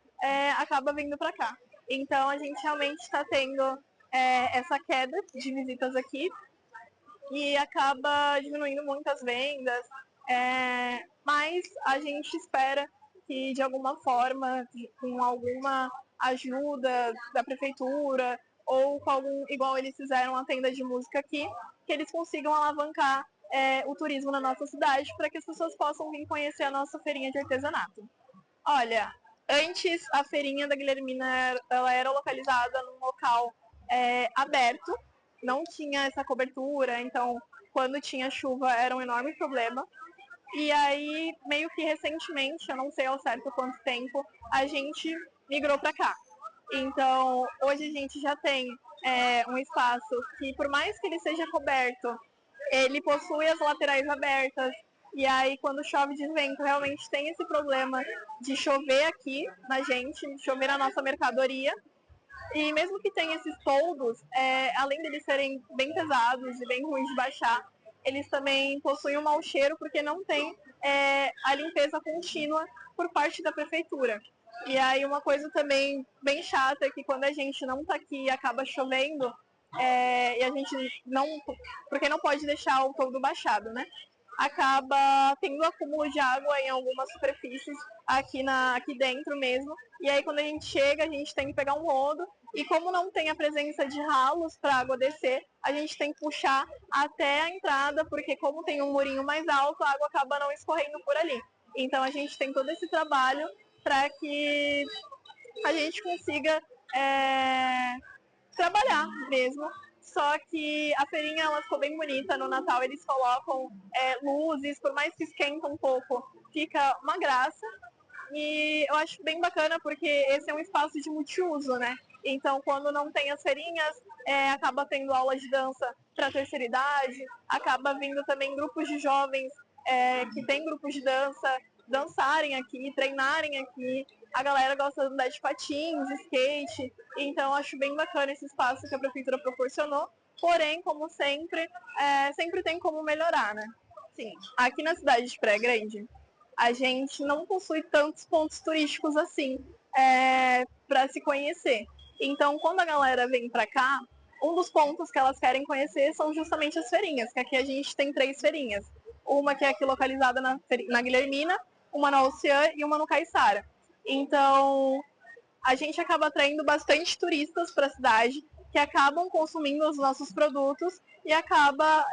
acaba vindo para cá. Então, a gente realmente está tendo essa queda de visitas aqui e acaba diminuindo muito as vendas. Mas a gente espera que, de alguma forma, com alguma ajuda da prefeitura ou com algum, igual eles fizeram a tenda de música aqui, que eles consigam alavancar o turismo na nossa cidade para que as pessoas possam vir conhecer a nossa feirinha de artesanato. Olha, antes a feirinha da Guilhermina ela era localizada num local aberto, não tinha essa cobertura, então quando tinha chuva era um enorme problema. E aí, meio que recentemente, eu não sei ao certo quanto tempo, a gente migrou para cá. Então, hoje a gente já tem um espaço que, por mais que ele seja coberto, ele possui as laterais abertas. E aí, quando chove de vento, realmente tem esse problema de chover aqui na gente, de chover na nossa mercadoria. E mesmo que tenha esses toldos, além deles serem bem pesados e bem ruins de baixar, eles também possuem um mau cheiro porque não tem a limpeza contínua por parte da prefeitura. E aí uma coisa também bem chata é que quando a gente não está aqui e acaba chovendo, e a gente não, porque não pode deixar o toldo baixado, né? Acaba tendo acúmulo de água em algumas superfícies aqui dentro mesmo. E aí quando a gente chega, a gente tem que pegar um rodo. E como não tem a presença de ralos para a água descer, a gente tem que puxar até a entrada, porque como tem um murinho mais alto, a água acaba não escorrendo por ali. Então a gente tem todo esse trabalho para que a gente consiga trabalhar mesmo. Só que a feirinha ela ficou bem bonita. No Natal eles colocam luzes, por mais que esquenta um pouco, fica uma graça. E eu acho bem bacana porque esse é um espaço de multiuso, né? Então, quando não tem as feirinhas, acaba tendo aulas de dança para a terceira idade, acaba vindo também grupos de jovens que têm grupos de dança, dançarem aqui, treinarem aqui. a galera gosta de andar de patins, skate, então acho bem bacana esse espaço que a prefeitura proporcionou, porém, como sempre, sempre tem como melhorar, né? Sim, aqui na cidade de Praia Grande, a gente não possui tantos pontos turísticos assim para se conhecer. Então, quando a galera vem para cá, um dos pontos que elas querem conhecer são justamente as feirinhas, que aqui a gente tem 3 feirinhas. Uma que é aqui localizada na Guilhermina, uma na Oceã e uma no Caiçara. Então, a gente acaba atraindo bastante turistas para a cidade, que acabam consumindo os nossos produtos e acaba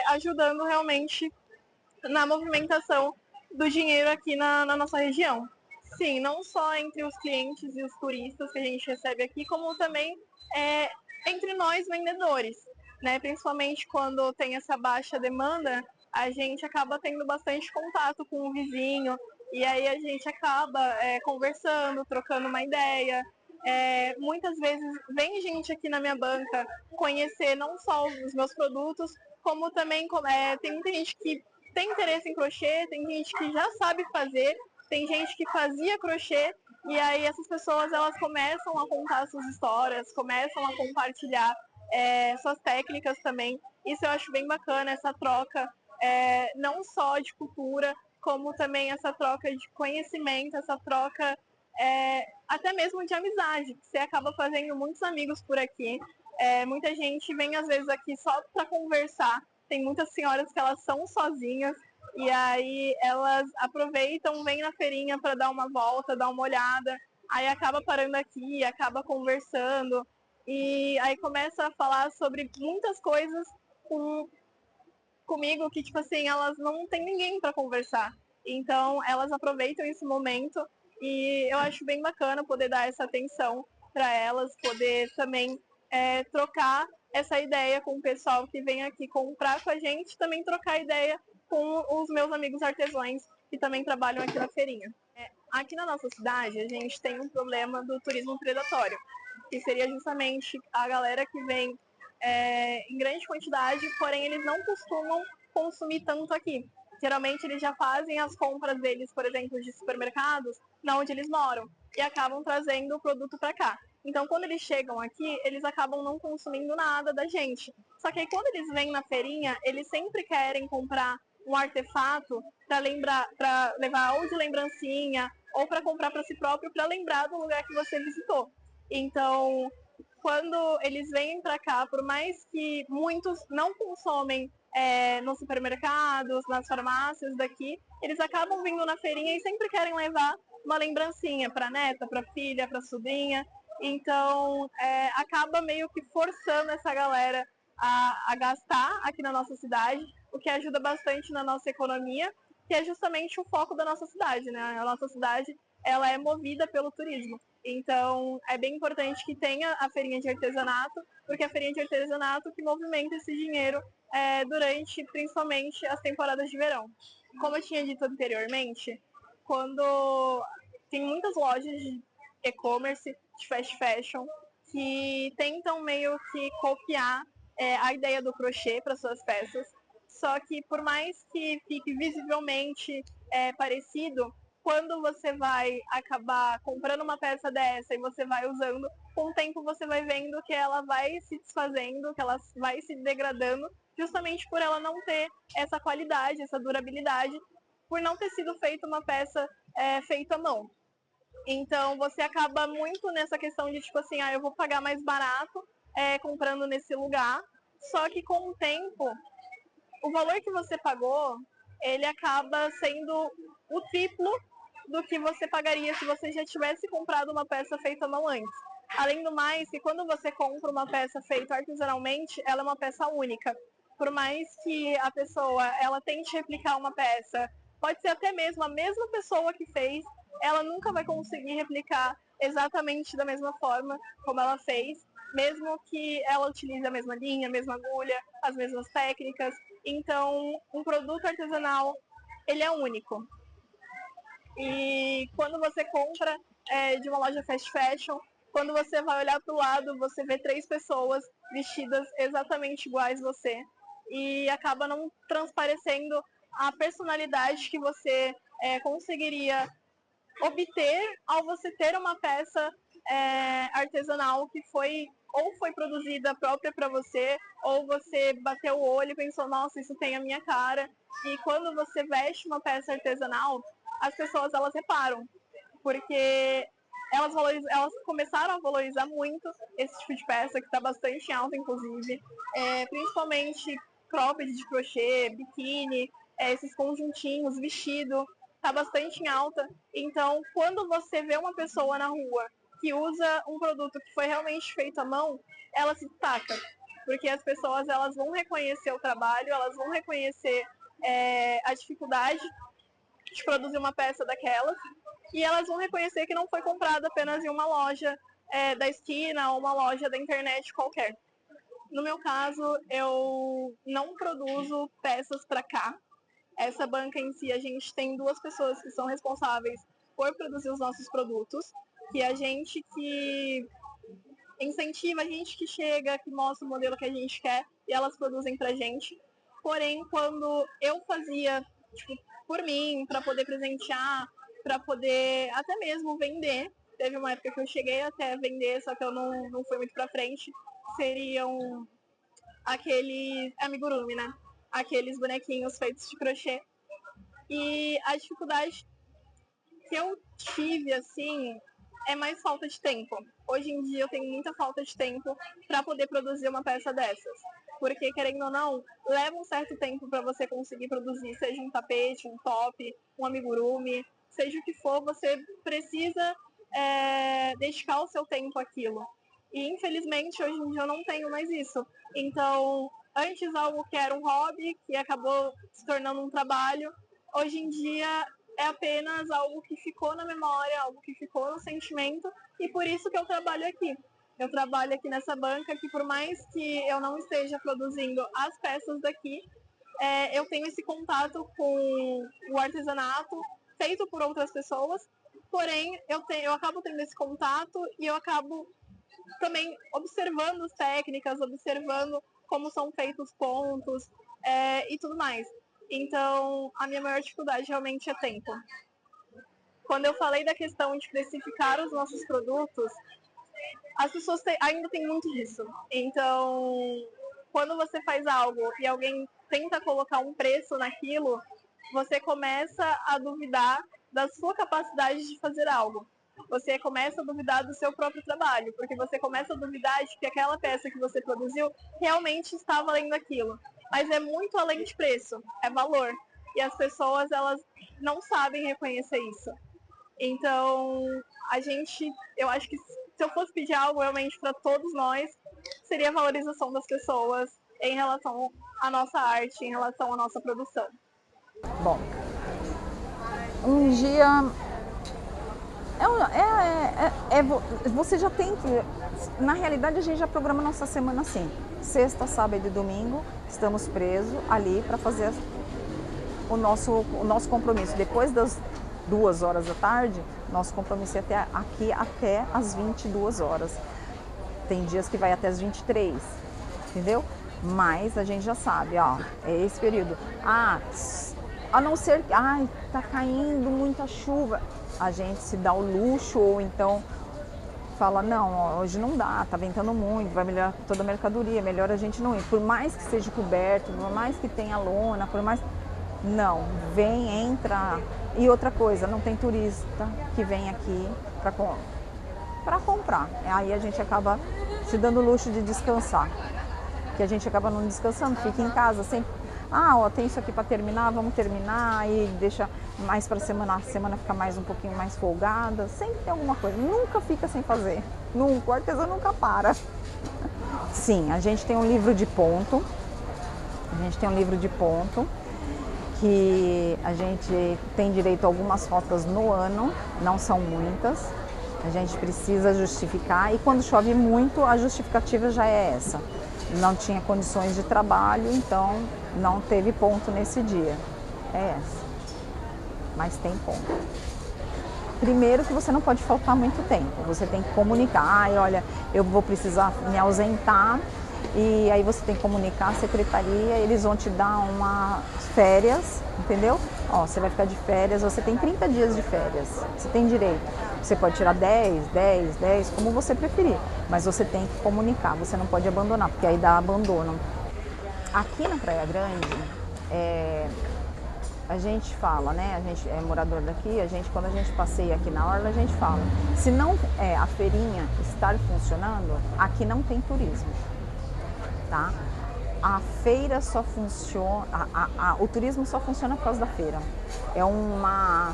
ajudando realmente na movimentação do dinheiro aqui na nossa região. Sim, não só entre os clientes e os turistas que a gente recebe aqui, como também entre nós vendedores, né? Principalmente quando tem essa baixa demanda, a gente acaba tendo bastante contato com o vizinho e aí a gente acaba conversando, trocando uma ideia. Muitas vezes vem gente aqui na minha banca conhecer não só os meus produtos, como também tem muita gente que tem interesse em crochê, tem gente que já sabe fazer, tem gente que fazia crochê e aí essas pessoas elas começam a contar suas histórias, começam a compartilhar suas técnicas também. Isso eu acho bem bacana, essa troca não só de cultura, como também essa troca de conhecimento, essa troca até mesmo de amizade. Você acaba fazendo muitos amigos por aqui. Muita gente vem às vezes aqui só para conversar. Tem muitas senhoras que elas são sozinhas e aí elas aproveitam, vêm na feirinha para dar uma volta, dar uma olhada, aí acaba parando aqui, acaba conversando e aí começa a falar sobre muitas coisas comigo que, tipo assim, elas não têm ninguém para conversar. Então, elas aproveitam esse momento e eu acho bem bacana poder dar essa atenção para elas, poder também trocar essa ideia com o pessoal que vem aqui comprar com a gente, também trocar ideia com os meus amigos artesãos que também trabalham aqui na feirinha. Aqui na nossa cidade, a gente tem um problema do turismo predatório, que seria justamente a galera que vem em grande quantidade, porém eles não costumam consumir tanto aqui. Geralmente eles já fazem as compras deles, por exemplo, de supermercados, na onde eles moram, e acabam trazendo o produto para cá. Então, quando eles chegam aqui, eles acabam não consumindo nada da gente. Só que aí, quando eles vêm na feirinha, eles sempre querem comprar um artefato para levar ou de lembrancinha, ou para comprar para si próprio, para lembrar do lugar que você visitou. Então, quando eles vêm para cá, por mais que muitos não consomem nos supermercados, nas farmácias daqui, eles acabam vindo na feirinha e sempre querem levar uma lembrancinha para neta, para filha, para sobrinha. Então, acaba meio que forçando essa galera a gastar aqui na nossa cidade, o que ajuda bastante na nossa economia, que é justamente o foco da nossa cidade, né? A nossa cidade, ela é movida pelo turismo. Então, é bem importante que tenha a feirinha de artesanato, porque é a feirinha de artesanato que movimenta esse dinheiro durante, principalmente, as temporadas de verão. Como eu tinha dito anteriormente, quando tem muitas lojas de e-commerce, de fast fashion, que tentam meio que copiar a ideia do crochê para suas peças, só que por mais que fique visivelmente parecido, quando você vai acabar comprando uma peça dessa e você vai usando, com o tempo você vai vendo que ela vai se desfazendo, que ela vai se degradando, justamente por ela não ter essa qualidade, essa durabilidade, por não ter sido feita uma peça feita à mão. Então você acaba muito nessa questão de tipo assim, eu vou pagar mais barato comprando nesse lugar, só que com o tempo, o valor que você pagou, ele acaba sendo o triplo do que você pagaria se você já tivesse comprado uma peça feita à mão antes. Além do mais, que quando você compra uma peça feita artesanalmente, ela é uma peça única. Por mais que a pessoa ela tente replicar uma peça, pode ser até mesmo a mesma pessoa que fez, ela nunca vai conseguir replicar exatamente da mesma forma como ela fez, mesmo que ela utilize a mesma linha, a mesma agulha, as mesmas técnicas. Então, um produto artesanal, ele é único. E quando você compra de uma loja fast fashion, quando você vai olhar para o lado, você vê 3 pessoas vestidas exatamente iguais a você e acaba não transparecendo a personalidade que você conseguiria obter ao você ter uma peça artesanal que foi produzida própria para você, ou você bateu o olho e pensou, nossa, isso tem a minha cara. E quando você veste uma peça artesanal, as pessoas elas reparam, porque elas começaram a valorizar muito esse tipo de peça, que está bastante alta, inclusive, principalmente cropped de crochê, biquíni, esses conjuntinhos, vestido, está bastante em alta. Então, quando você vê uma pessoa na rua que usa um produto que foi realmente feito à mão, ela se destaca, porque as pessoas elas vão reconhecer o trabalho, elas vão reconhecer a dificuldade de produzir uma peça daquelas, e elas vão reconhecer que não foi comprada apenas em uma loja da esquina ou uma loja da internet qualquer. No meu caso, eu não produzo peças para cá. Essa banca em si, a gente tem 2 pessoas que são responsáveis por produzir os nossos produtos, que a gente que incentiva, a gente que chega, que mostra o modelo que a gente quer, e elas produzem pra gente. Porém, quando eu fazia, tipo, por mim, para poder presentear, para poder até mesmo vender, teve uma época que eu cheguei até vender, só que eu não fui muito pra frente, seriam aqueles amigurumi, né? Aqueles bonequinhos feitos de crochê. E a dificuldade que eu tive, assim, é mais falta de tempo. Hoje em dia eu tenho muita falta de tempo para poder produzir uma peça dessas. Porque, querendo ou não, leva um certo tempo para você conseguir produzir, seja um tapete, um top, um amigurumi, seja o que for, você precisa dedicar o seu tempo àquilo. E, infelizmente, hoje em dia eu não tenho mais isso. Então, antes algo que era um hobby, que acabou se tornando um trabalho, hoje em dia é apenas algo que ficou na memória, algo que ficou no sentimento, e por isso que eu trabalho aqui. Eu trabalho aqui nessa banca que, por mais que eu não esteja produzindo as peças daqui, eu tenho esse contato com o artesanato feito por outras pessoas, porém eu acabo tendo esse contato e eu acabo também observando as técnicas, observando como são feitos os pontos e tudo mais. Então, a minha maior dificuldade realmente é tempo. Quando eu falei da questão de precificar os nossos produtos, as pessoas ainda têm muito disso. Então, quando você faz algo e alguém tenta colocar um preço naquilo, você começa a duvidar da sua capacidade de fazer algo. Você começa a duvidar do seu próprio trabalho, porque você começa a duvidar de que aquela peça que você produziu realmente está valendo aquilo. Mas é muito além de preço, é valor. E as pessoas, elas não sabem reconhecer isso. Então, eu acho que se eu fosse pedir algo realmente para todos nós, seria a valorização das pessoas em relação à nossa arte, em relação à nossa produção. Bom, um dia você já tem que... Na realidade, a gente já programa nossa semana assim. Sexta, sábado e domingo, estamos presos ali para fazer o nosso compromisso. Depois das 2 horas da tarde, nosso compromisso é aqui até as 22 horas. Tem dias que vai até as 23, entendeu? Mas a gente já sabe, ó, é esse período. A não ser que tá caindo muita chuva, a gente se dá o luxo, ou então fala, não, hoje não dá, tá ventando muito, vai melhorar toda a mercadoria, melhor a gente não ir. Por mais que seja coberto, por mais que tenha lona, por mais... Não, vem, entra. E outra coisa, não tem turista que vem aqui para comprar. Aí a gente acaba se dando o luxo de descansar. Que a gente acaba não descansando, fica em casa sempre. Tem isso aqui para terminar, vamos terminar, e deixa mais para a semana fica mais um pouquinho mais folgada. Sempre tem alguma coisa, nunca fica sem fazer. Nunca, o artesão nunca para. Sim, a gente tem um livro de ponto. Que a gente tem direito a algumas rotas no ano, não são muitas. A gente precisa justificar, e quando chove muito, a justificativa já é essa. Não tinha condições de trabalho, então não teve ponto nesse dia. É essa. Mas tem ponto. Primeiro que você não pode faltar muito tempo. Você tem que comunicar, olha, eu vou precisar me ausentar e aí você tem que comunicar à secretaria, eles vão te dar umas férias, entendeu? Ó, você vai ficar de férias, você tem 30 dias de férias, você tem direito. Você pode tirar 10, como você preferir, mas você tem que comunicar, você não pode abandonar, porque aí dá abandono. Aqui na Praia Grande, a gente fala, né? A gente é morador daqui, quando a gente passeia aqui na orla, a gente fala, se não a feirinha estar funcionando, aqui não tem turismo, tá? A feira só funciona, o turismo só funciona por causa da feira. É uma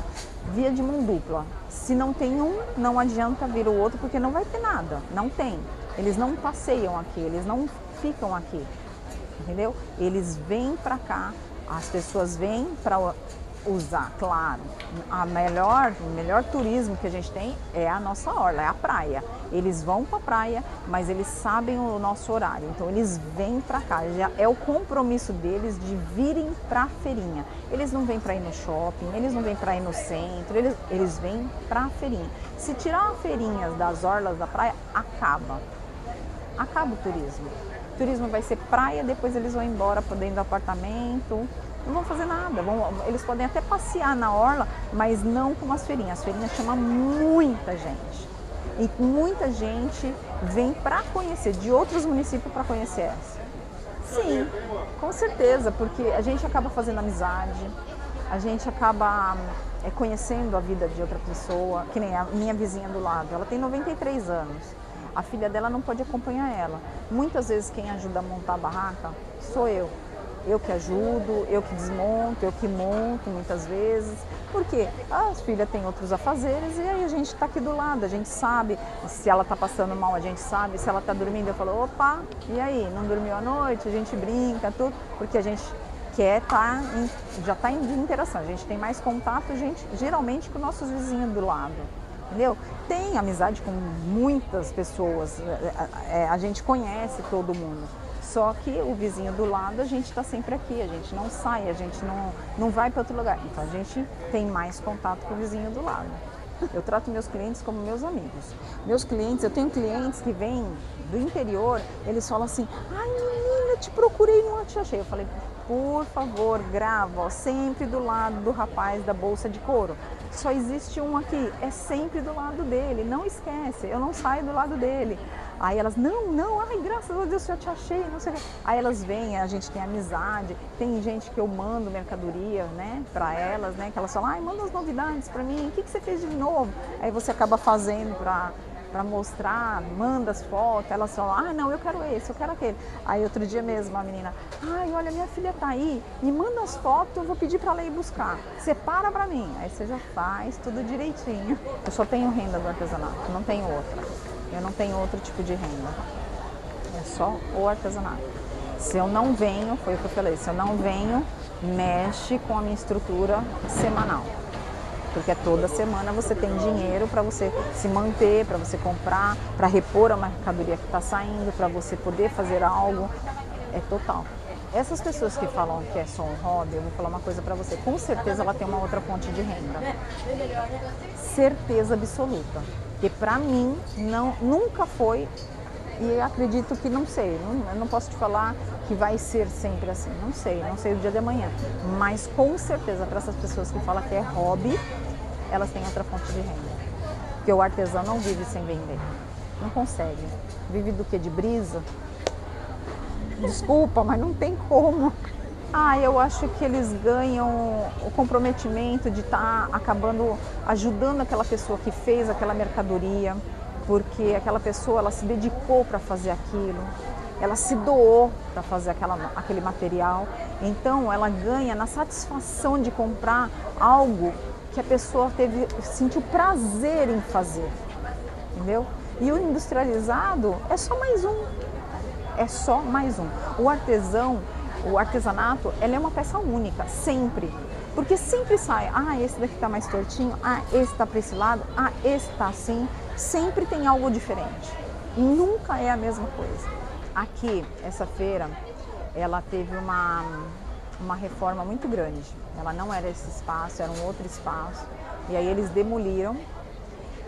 via de mão dupla. Se não tem um, não adianta vir o outro, porque não vai ter nada. Não tem. Eles não passeiam aqui, eles não ficam aqui, entendeu? Eles vêm para cá, as pessoas vêm para usar, claro. O melhor turismo que a gente tem é a nossa orla, é a praia. Eles vão para a praia, mas eles sabem o nosso horário, então eles vêm para cá. Já é o compromisso deles de virem para a feirinha. Eles não vêm para ir no shopping, eles não vêm para ir no centro, eles vêm para a feirinha. Se tirar as feirinhas das orlas da praia, acaba o turismo. O turismo vai ser praia, depois eles vão embora para dentro do apartamento. Não vão fazer nada, eles podem até passear na orla, mas não com as feirinhas. As feirinhas chamam muita gente. E muita gente vem para conhecer, de outros municípios para conhecer essa. Sim, com certeza, porque a gente acaba fazendo amizade, a gente acaba conhecendo a vida de outra pessoa, que nem a minha vizinha do lado, ela tem 93 anos. A filha dela não pode acompanhar ela. Muitas vezes quem ajuda a montar a barraca sou eu. Eu que ajudo, eu que desmonto, eu que monto muitas vezes. Porque as filhas têm outros afazeres e aí a gente está aqui do lado, a gente sabe se ela está passando mal, a gente sabe, se ela está dormindo, eu falo, opa, e aí, não dormiu à noite? A gente brinca, tudo, porque a gente quer já está em interação, a gente tem mais contato, geralmente com nossos vizinhos do lado. Entendeu? Tem amizade com muitas pessoas, a gente conhece todo mundo. Só que o vizinho do lado, a gente está sempre aqui, a gente não sai, a gente não vai para outro lugar. Então a gente tem mais contato com o vizinho do lado. Eu trato meus clientes como meus amigos. Eu tenho clientes que vêm do interior, eles falam assim, ai menina, te procurei e não te achei. Eu falei, por favor, grava, ó, sempre do lado do rapaz da bolsa de couro. Só existe um aqui, é sempre do lado dele, não esquece, eu não saio do lado dele. Aí elas, não, ai, graças a Deus, eu te achei, não sei o que. Aí elas vêm, a gente tem amizade, tem gente que eu mando mercadoria, né, pra elas, né, que elas falam, ai, manda as novidades pra mim, o que você fez de novo? Aí você acaba fazendo pra mostrar, manda as fotos, elas falam, ah, não, eu quero esse, eu quero aquele. Aí outro dia mesmo a menina, ai, olha, minha filha tá aí, me manda as fotos, eu vou pedir pra ela ir buscar. Separa pra mim. Aí você já faz tudo direitinho. Eu só tenho renda do artesanato, não tenho outra. Eu não tenho outro tipo de renda. É só o artesanato. Se eu não venho, foi o que eu falei, se eu não venho, mexe com a minha estrutura semanal. Porque toda semana você tem dinheiro para você se manter, para você comprar, para repor a mercadoria que está saindo, para você poder fazer algo. É total. Essas pessoas que falam que é só um hobby, eu vou falar uma coisa para você. Com certeza ela tem uma outra fonte de renda. Certeza absoluta. Porque para mim nunca foi, e acredito que não sei. Eu não posso te falar que vai ser sempre assim. Não sei o dia de amanhã. Mas com certeza para essas pessoas que falam que é hobby, elas têm outra fonte de renda. Porque o artesão não vive sem vender. Não consegue. Vive do que? De brisa? Desculpa, mas não tem como. Eu acho que eles ganham o comprometimento de estar ajudando aquela pessoa que fez aquela mercadoria, porque aquela pessoa, ela se dedicou para fazer aquilo, ela se doou para fazer aquele material. Então, ela ganha na satisfação de comprar algo que a pessoa sentiu prazer em fazer, entendeu? E o industrializado é só mais um. É só mais um. O artesanato, ele é uma peça única, sempre. Porque sempre sai, esse daqui tá mais tortinho, esse tá para esse lado, esse tá assim. Sempre tem algo diferente. Nunca é a mesma coisa. Aqui, essa feira, ela teve uma reforma muito grande. Ela não era esse espaço, era um outro espaço. E aí eles demoliram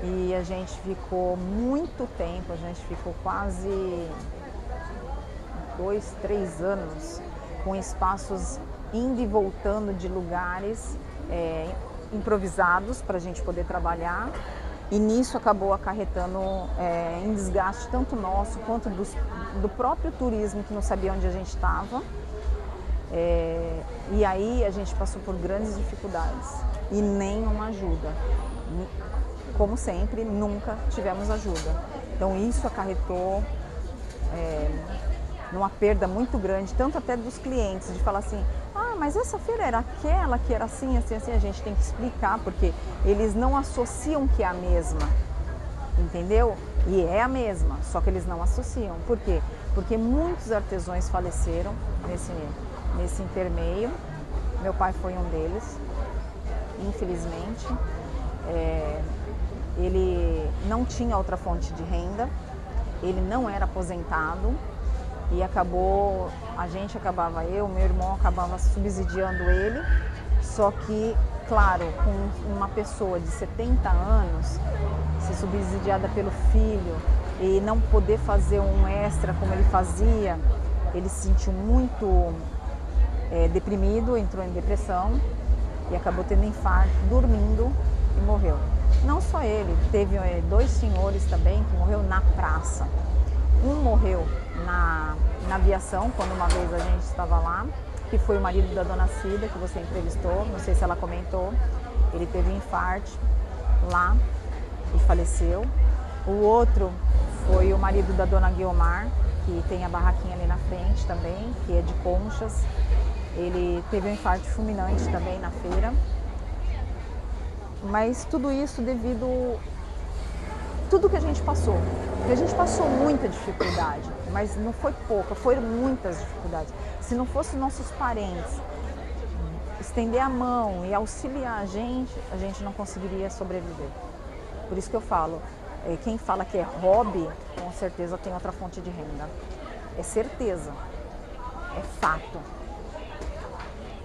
e a gente ficou muito tempo, a gente ficou quase 2, 3 anos com espaços indo e voltando de lugares improvisados para a gente poder trabalhar. E nisso acabou acarretando em desgaste tanto nosso quanto do próprio turismo, que não sabia onde a gente estava. E aí a gente passou por grandes dificuldades e nenhuma ajuda. Como sempre, nunca tivemos ajuda. Então isso acarretou numa perda muito grande, tanto até dos clientes, de falar assim, mas essa feira era aquela que era assim, assim, assim. A gente tem que explicar, porque eles não associam que é a mesma, entendeu? E é a mesma, só que eles não associam. Por quê? Porque muitos artesãos faleceram nesse intermeio. Meu pai foi um deles, infelizmente. Ele não tinha outra fonte de renda, ele não era aposentado e eu, meu irmão, acabava subsidiando ele. Só que, claro, com uma pessoa de 70 anos, ser subsidiada pelo filho e não poder fazer um extra como ele fazia, ele se sentiu muito deprimido, entrou em depressão e acabou tendo infarto, dormindo, e morreu. Não só ele, teve 2 senhores também que morreu na praça. Um morreu na aviação, quando uma vez a gente estava lá, que foi o marido da dona Cida, que você entrevistou, não sei se ela comentou. Ele teve um infarto lá e faleceu. O outro foi o marido da dona Guiomar, que tem a barraquinha ali na frente também, que é de conchas. Ele teve um infarto fulminante também na feira. Mas tudo isso devido tudo que a gente passou. Porque a gente passou muita dificuldade, mas não foi pouca, foram muitas dificuldades. Se não fossem nossos parentes estender a mão e auxiliar a gente não conseguiria sobreviver. Por isso que eu falo, quem fala que é hobby, com certeza tem outra fonte de renda. É certeza, é fato.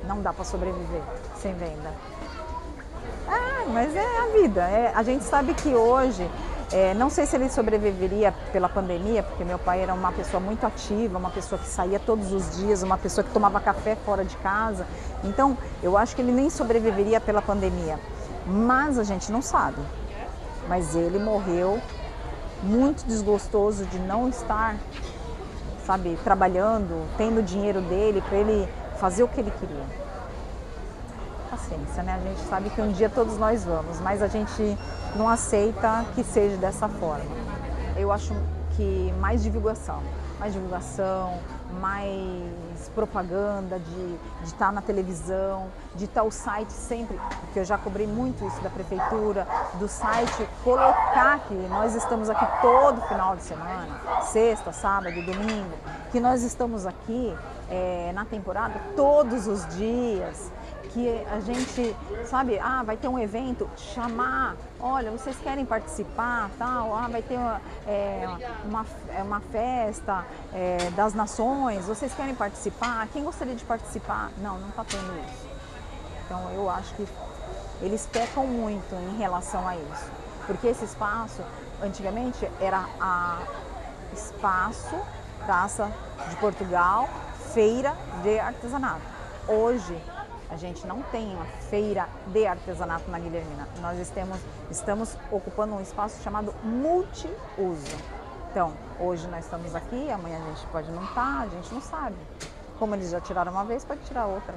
Não dá para sobreviver sem venda. Mas é a vida. A gente sabe que hoje, não sei se ele sobreviveria pela pandemia, porque meu pai era uma pessoa muito ativa, uma pessoa que saía todos os dias, uma pessoa que tomava café fora de casa. Então, eu acho que ele nem sobreviveria pela pandemia. Mas a gente não sabe. Mas ele morreu muito desgostoso de não estar, sabe, trabalhando, tendo o dinheiro dele para ele fazer o que ele queria. Paciência, né? A gente sabe que um dia todos nós vamos, mas a gente não aceita que seja dessa forma. Eu acho que mais divulgação, mais propaganda, de estar na televisão, de estar o site sempre, porque eu já cobrei muito isso da prefeitura, do site colocar que nós estamos aqui todo final de semana, sexta, sábado, domingo, que nós estamos aqui na temporada todos os dias, que a gente, sabe, vai ter um evento, chamar, olha, vocês querem participar, tal, vai ter uma festa das nações, vocês querem participar? Quem gostaria de participar? Não está tendo isso. Então eu acho que eles pecam muito em relação a isso, porque esse espaço, antigamente, era espaço, Praça de Portugal, feira de artesanato. Hoje, a gente não tem uma feira de artesanato na Guilhermina. Nós estamos ocupando um espaço chamado multiuso. Então, hoje nós estamos aqui, amanhã a gente pode não estar, a gente não sabe. Como eles já tiraram uma vez, pode tirar outra.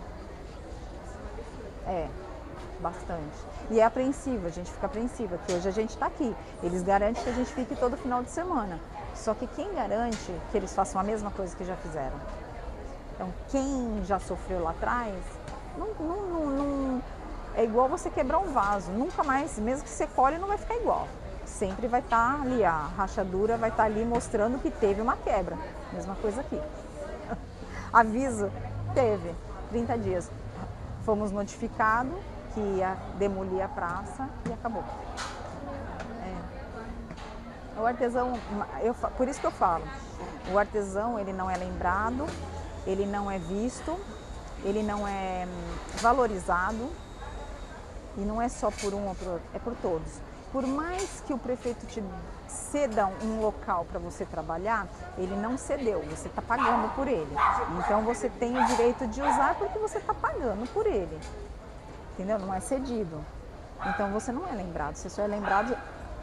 Bastante. E é apreensiva, a gente fica apreensiva, que hoje a gente está aqui. Eles garantem que a gente fique todo final de semana. Só que quem garante que eles façam a mesma coisa que já fizeram? Então, quem já sofreu lá atrás, não é igual você quebrar um vaso. Nunca mais, mesmo que você colhe, não vai ficar igual. Sempre vai estar ali, a rachadura vai estar ali mostrando que teve uma quebra. Mesma coisa aqui. Aviso, teve 30 dias. Fomos notificados que ia demolir a praça e acabou. O artesão, por isso que eu falo, o artesão, ele não é lembrado, ele não é visto, ele não é valorizado, e não é só por um ou por outro, é por todos. Por mais que o prefeito cedam um local para você trabalhar, ele não cedeu, você está pagando por ele. Então você tem o direito de usar porque você está pagando por ele, entendeu? Não é cedido. Então você não é lembrado, você só é lembrado,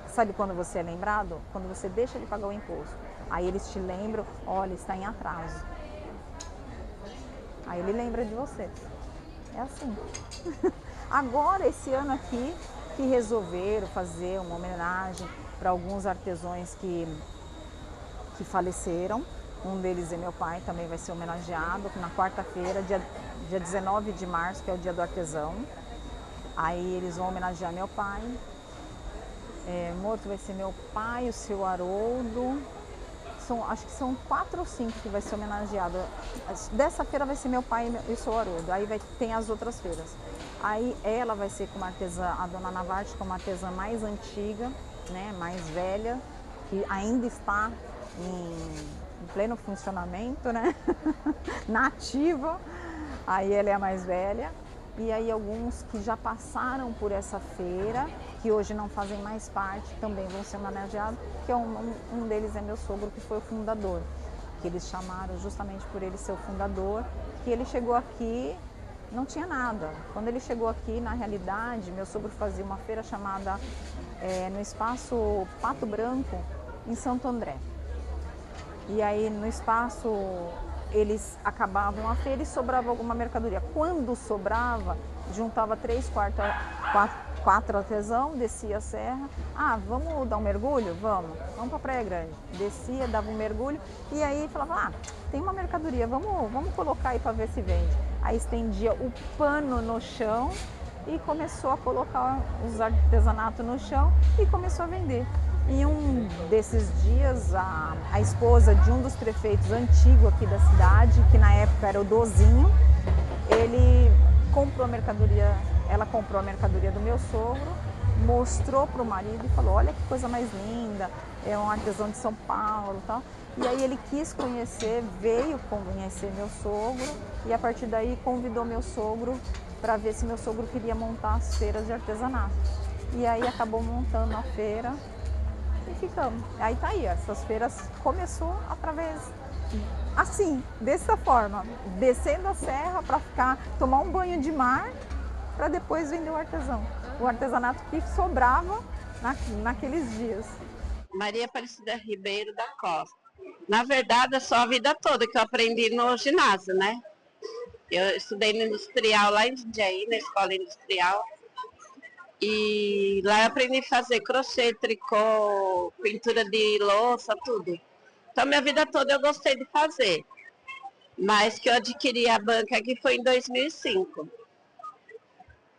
sabe quando você é lembrado? Quando você deixa de pagar o imposto. Aí eles te lembram, olha, está em atraso. Aí ele lembra de você. É assim. Agora, esse ano aqui, que resolveram fazer uma homenagem para alguns artesãos que faleceram. Um deles é meu pai, também vai ser homenageado na quarta-feira, dia 19 de março, que é o dia do artesão. Aí eles vão homenagear meu pai. Morto vai ser meu pai, o seu Haroldo. Acho que são 4 ou 5 que vai ser homenageado. Dessa feira vai ser meu pai e o seu Haroldo. Aí tem as outras feiras. Aí ela vai ser como artesã, a dona Navarte, como a artesã mais antiga, né, mais velha, que ainda está em pleno funcionamento, né? Na ativa. Aí ela é a mais velha. E aí alguns que já passaram por essa feira, que hoje não fazem mais parte, também vão ser homenageados, que um deles é meu sogro, que foi o fundador, que eles chamaram justamente por ele ser o fundador, que ele chegou aqui, não tinha nada. Quando ele chegou aqui, na realidade, meu sogro fazia uma feira chamada no espaço Pato Branco, em Santo André. E aí no espaço eles acabavam a feira e sobrava alguma mercadoria. Quando sobrava, juntava 3, 4 artesãos, descia a serra. Ah, vamos dar um mergulho? Vamos para a Praia Grande. Descia, dava um mergulho e aí falava, tem uma mercadoria, vamos colocar aí para ver se vende. Aí estendia o pano no chão e começou a colocar os artesanatos no chão e começou a vender. Em um desses dias, a esposa de um dos prefeitos antigos aqui da cidade, que na época era o Dozinho, ele comprou a mercadoria, ela comprou a mercadoria do meu sogro, mostrou para o marido e falou, olha que coisa mais linda, é um artesão de São Paulo e tal. E aí ele quis conhecer, veio conhecer meu sogro e a partir daí convidou meu sogro para ver se meu sogro queria montar as feiras de artesanato. E aí acabou montando a feira. E ficamos. Aí tá aí, essas feiras começou através, assim, dessa forma, descendo a serra para tomar um banho de mar, para depois vender o artesanato que sobrava naqueles dias. Maria Aparecida Ribeiro da Costa. Na verdade, é só a vida toda que eu aprendi no ginásio, né? Eu estudei no industrial lá em Jundiaí, na escola industrial. E lá eu aprendi a fazer crochê, tricô, pintura de louça, tudo. Então, minha vida toda eu gostei de fazer. Mas que eu adquiri a banca aqui foi em 2005.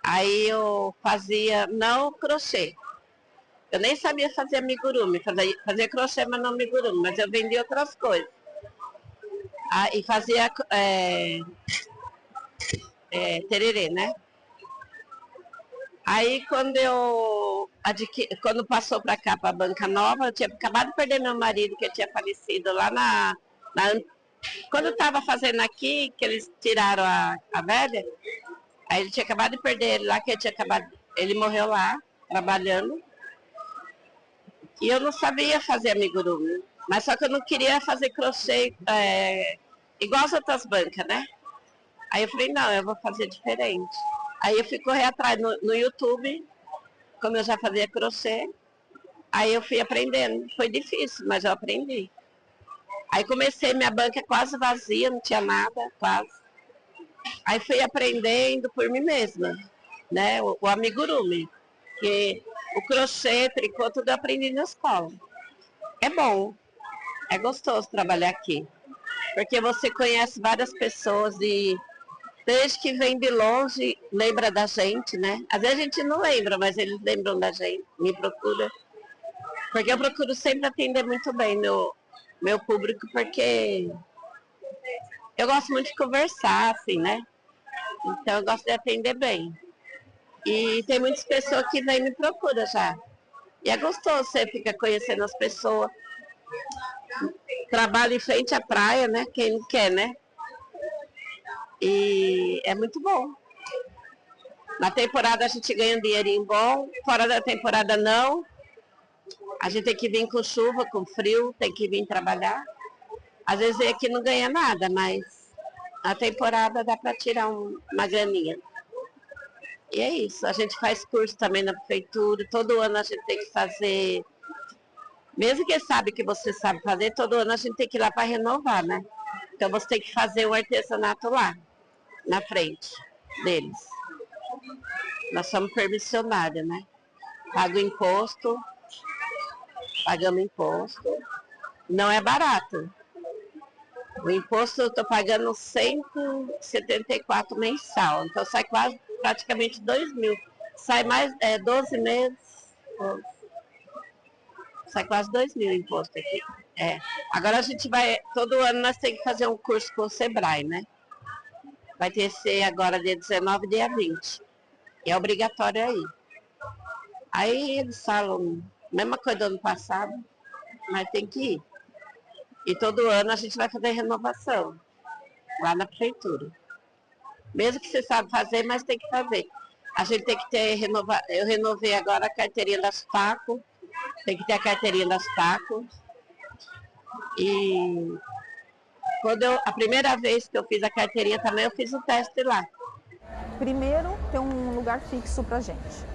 Aí eu fazia, não crochê. Eu nem sabia fazer amigurumi, fazia crochê, mas não amigurumi, mas eu vendia outras coisas. E fazia tererê, né? Aí quando passou para cá, para a banca nova, eu tinha acabado de perder meu marido, que tinha falecido lá quando eu estava fazendo aqui, que eles tiraram a velha, aí ele tinha acabado de perder ele lá, ele morreu lá, trabalhando. E eu não sabia fazer amigurumi, mas só que eu não queria fazer crochê igual as outras bancas, né? Aí eu falei, não, eu vou fazer diferente. Aí eu fui correr atrás no YouTube, como eu já fazia crochê, aí eu fui aprendendo. Foi difícil, mas eu aprendi. Aí comecei, minha banca quase vazia, não tinha nada, quase. Aí fui aprendendo por mim mesma, né, o amigurumi. Que o crochê, tricô, tudo eu aprendi na escola. É bom, é gostoso trabalhar aqui. Porque você conhece várias pessoas e desde que vem de longe, lembra da gente, né? Às vezes a gente não lembra, mas eles lembram da gente, me procura. Porque eu procuro sempre atender muito bem meu público, porque eu gosto muito de conversar, assim, né? Então eu gosto de atender bem. E tem muitas pessoas que vêm e me procuram já. E é gostoso, você fica conhecendo as pessoas. Trabalho em frente à praia, né? Quem não quer, né? E é muito bom. Na temporada a gente ganha um dinheirinho bom, fora da temporada não. A gente tem que vir com chuva, com frio, tem que vir trabalhar. Às vezes vem aqui não ganha nada, mas a temporada dá para tirar uma graninha. E é isso, a gente faz curso também na prefeitura, todo ano a gente tem que fazer, mesmo que sabe que você sabe fazer, todo ano a gente tem que ir lá para renovar, né? Então você tem que fazer um artesanato lá, na frente deles. Nós somos permissionários, né? Pago imposto, pagamos imposto. Não é barato. O imposto eu estou pagando 174 mensal, então sai quase praticamente 2.000. Sai mais 12 meses, sai quase 2.000 o imposto aqui. Agora a gente vai, todo ano nós temos que fazer um curso com o Sebrae, né? Vai ter ser agora dia 19 e dia 20. E é obrigatório aí. Aí eles falam, mesma coisa do ano passado, mas tem que ir. E todo ano a gente vai fazer renovação, lá na prefeitura. Mesmo que você sabe fazer, mas tem que fazer. A gente tem que ter, eu renovei agora a carteirinha das PACO, tem que ter a carteirinha das PACO. E a primeira vez que eu fiz a carteirinha também, eu fiz o teste lá. Primeiro, ter um lugar fixo para a gente,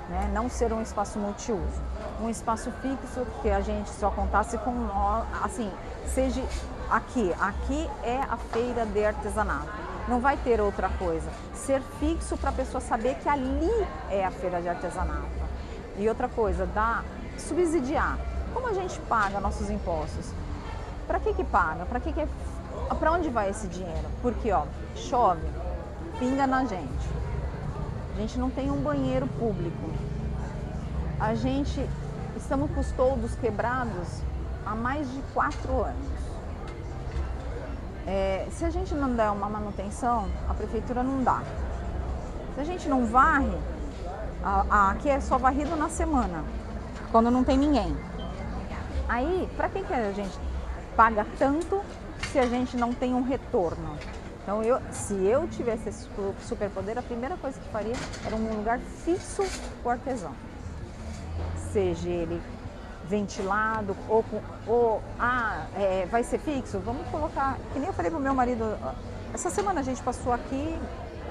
né? Não ser um espaço multiuso. Um espaço fixo que a gente só contasse com nós, assim, seja aqui é a feira de artesanato. Não vai ter outra coisa. Ser fixo para a pessoa saber que ali é a feira de artesanato. E outra coisa, subsidiar. Como a gente paga nossos impostos? Para que paga? Para onde vai esse dinheiro? Porque, chove, pinga na gente. A gente não tem um banheiro público. Estamos com os toldos quebrados há mais de 4 anos. Se a gente não der uma manutenção, a prefeitura não dá. Se a gente não varre, aqui é só varrido na semana, quando não tem ninguém. Aí, para que a gente paga tanto se a gente não tem um retorno? Então, se eu tivesse esse superpoder, a primeira coisa que faria era um lugar fixo para o artesão. Seja ele ventilado vai ser fixo, vamos colocar, que nem eu falei pro meu marido, essa semana a gente passou aqui,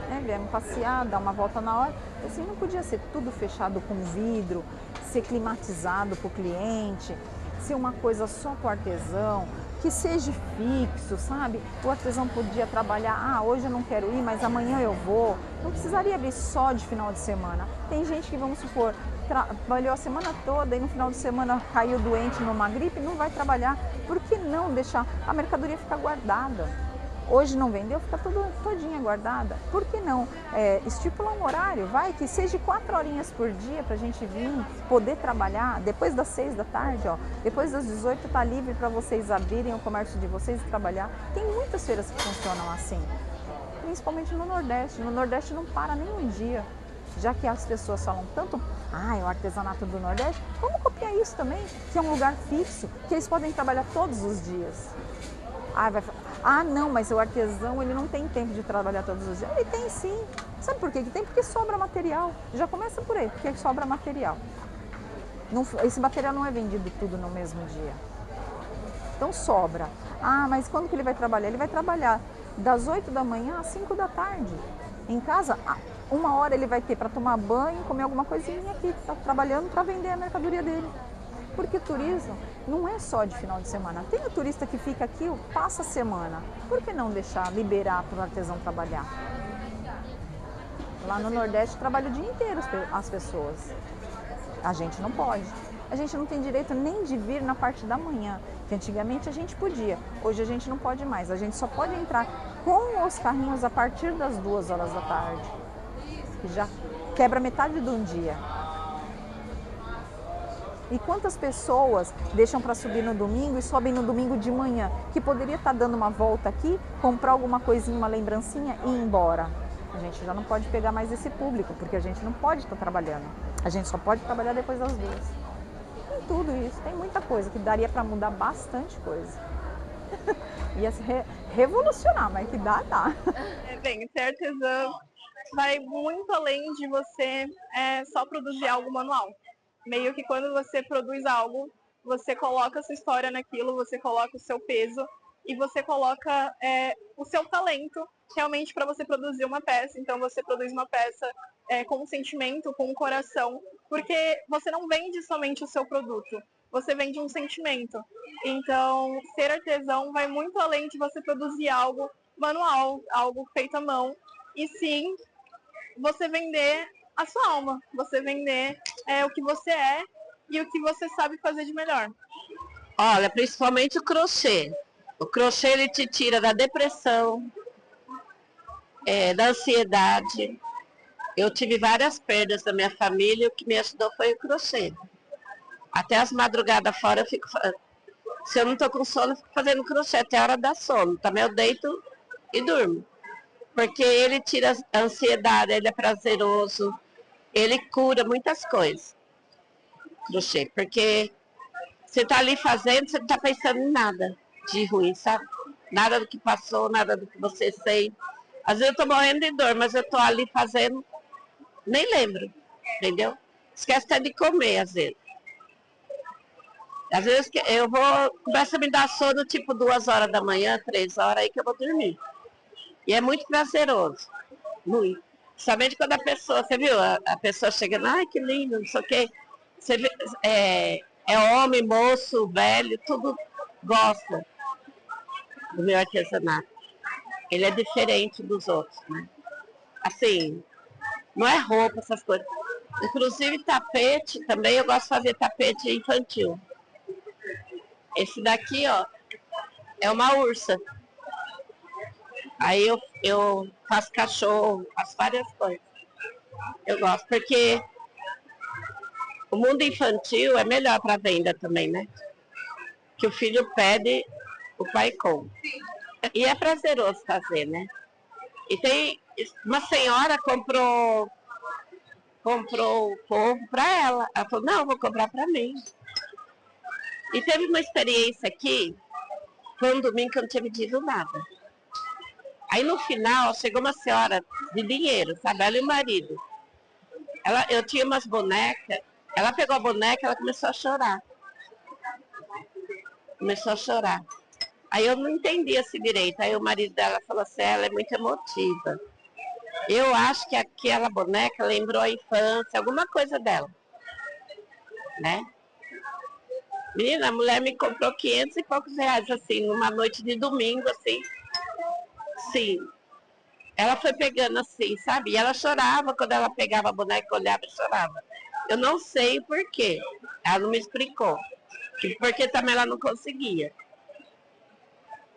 né, viemos passear, dar uma volta na hora, assim, não podia ser tudo fechado com vidro, ser climatizado para o cliente, ser uma coisa só para o artesão, que seja fixo, sabe? O artesão podia trabalhar, hoje eu não quero ir, mas amanhã eu vou, não precisaria abrir só de final de semana. Tem gente que, vamos supor, trabalhou a semana toda e no final de semana caiu doente numa gripe, não vai trabalhar. Por que não deixar a mercadoria ficar guardada? Hoje não vendeu, fica todinha guardada. Por que não estipular um horário, que seja 4 horinhas por dia para a gente vir, poder trabalhar, depois das 6 da tarde, depois das 18 está livre para vocês abrirem o comércio de vocês e trabalhar. Tem muitas feiras que funcionam assim, principalmente no Nordeste. No Nordeste não para nem um dia. Já que as pessoas falam tanto, o artesanato do Nordeste, vamos copiar isso também, que é um lugar fixo, que eles podem trabalhar todos os dias. Não, mas o artesão, ele não tem tempo de trabalhar todos os dias. Ele tem sim. Sabe por que tem? Porque sobra material. Já começa por aí, porque sobra material. Esse material não é vendido tudo no mesmo dia. Então sobra. Mas quando que ele vai trabalhar? Ele vai trabalhar das 8 da manhã às 5 da tarde. Em casa, 1 hora ele vai ter para tomar banho, comer alguma coisinha aqui, tá trabalhando para vender a mercadoria dele. Porque turismo não é só de final de semana. Tem o turista que fica aqui, passa a semana. Por que não liberar para o artesão trabalhar? Lá no Nordeste trabalha o dia inteiro as pessoas. A gente não pode. A gente não tem direito nem de vir na parte da manhã, que antigamente a gente podia. Hoje a gente não pode mais. A gente só pode entrar com os carrinhos a partir das 2 horas da tarde. Que já quebra metade de um dia. E quantas pessoas deixam para subir no domingo e sobem no domingo de manhã, que poderia estar dando uma volta aqui, comprar alguma coisinha, uma lembrancinha e ir embora. A gente já não pode pegar mais esse público, porque a gente não pode estar trabalhando. A gente só pode trabalhar depois das 2. Tem tudo isso, tem muita coisa que daria para mudar bastante coisa. Ia se revolucionar, mas que dá. Bem, ser artesã vai muito além de você só produzir algo manual. Meio que quando você produz algo, você coloca a sua história naquilo, você coloca o seu peso e você coloca o seu talento realmente para você produzir uma peça. Então você produz uma peça com um sentimento, com um coração, porque você não vende somente o seu produto, você vende um sentimento. Então, ser artesão vai muito além de você produzir algo manual, algo feito à mão, e sim você vender a sua alma, você vender o que você é e o que você sabe fazer de melhor. Olha, principalmente o crochê. O crochê ele te tira da depressão, da ansiedade. Eu tive várias perdas da minha família e o que me ajudou foi o crochê. Até as madrugadas fora eu fico... Se eu não estou com sono, eu fico fazendo crochê até a hora da sono. Também eu deito e durmo. Porque ele tira a ansiedade, ele é prazeroso, ele cura muitas coisas. Crochê, porque você está ali fazendo, você não está pensando em nada de ruim, sabe? Nada do que passou, nada do que você sente. Às vezes eu estou morrendo de dor, mas eu estou ali fazendo, nem lembro, entendeu? Esquece até de comer, às vezes. Às vezes eu começa a me dar sono, tipo 2 horas da manhã, 3 horas, aí que eu vou dormir. E é muito prazeroso, muito. Somente quando a pessoa, você viu, a pessoa chega, ai que lindo, não sei o quê. Você vê, é homem, moço, velho, tudo gosta do meu artesanato. Ele é diferente dos outros, né? Assim, não é roupa, essas coisas. Inclusive tapete, também eu gosto de fazer tapete infantil. Esse daqui, ó, é uma ursa. Aí eu faço cachorro, faço várias coisas. Eu gosto, porque o mundo infantil é melhor para venda também, né? Que o filho pede, o pai compra. E é prazeroso fazer, né? E tem uma senhora comprou o povo para ela. Ela falou, não, eu vou comprar para mim. E teve uma experiência aqui, foi um domingo que eu não tinha vendido nada. Aí no final chegou uma senhora de dinheiro, sabe? Ela e o marido. Eu tinha umas bonecas, ela pegou a boneca e ela começou a chorar. Começou a chorar. Aí eu não entendi assim direito. Aí o marido dela falou assim, ela é muito emotiva. Eu acho que aquela boneca lembrou a infância, alguma coisa dela. Né? Menina, a mulher me comprou 500 e poucos reais, assim, numa noite de domingo, assim. Sim. Ela foi pegando assim, sabe? E ela chorava quando ela pegava a boneca, olhava e chorava. Eu não sei o porquê. Ela não me explicou. Porque também ela não conseguia.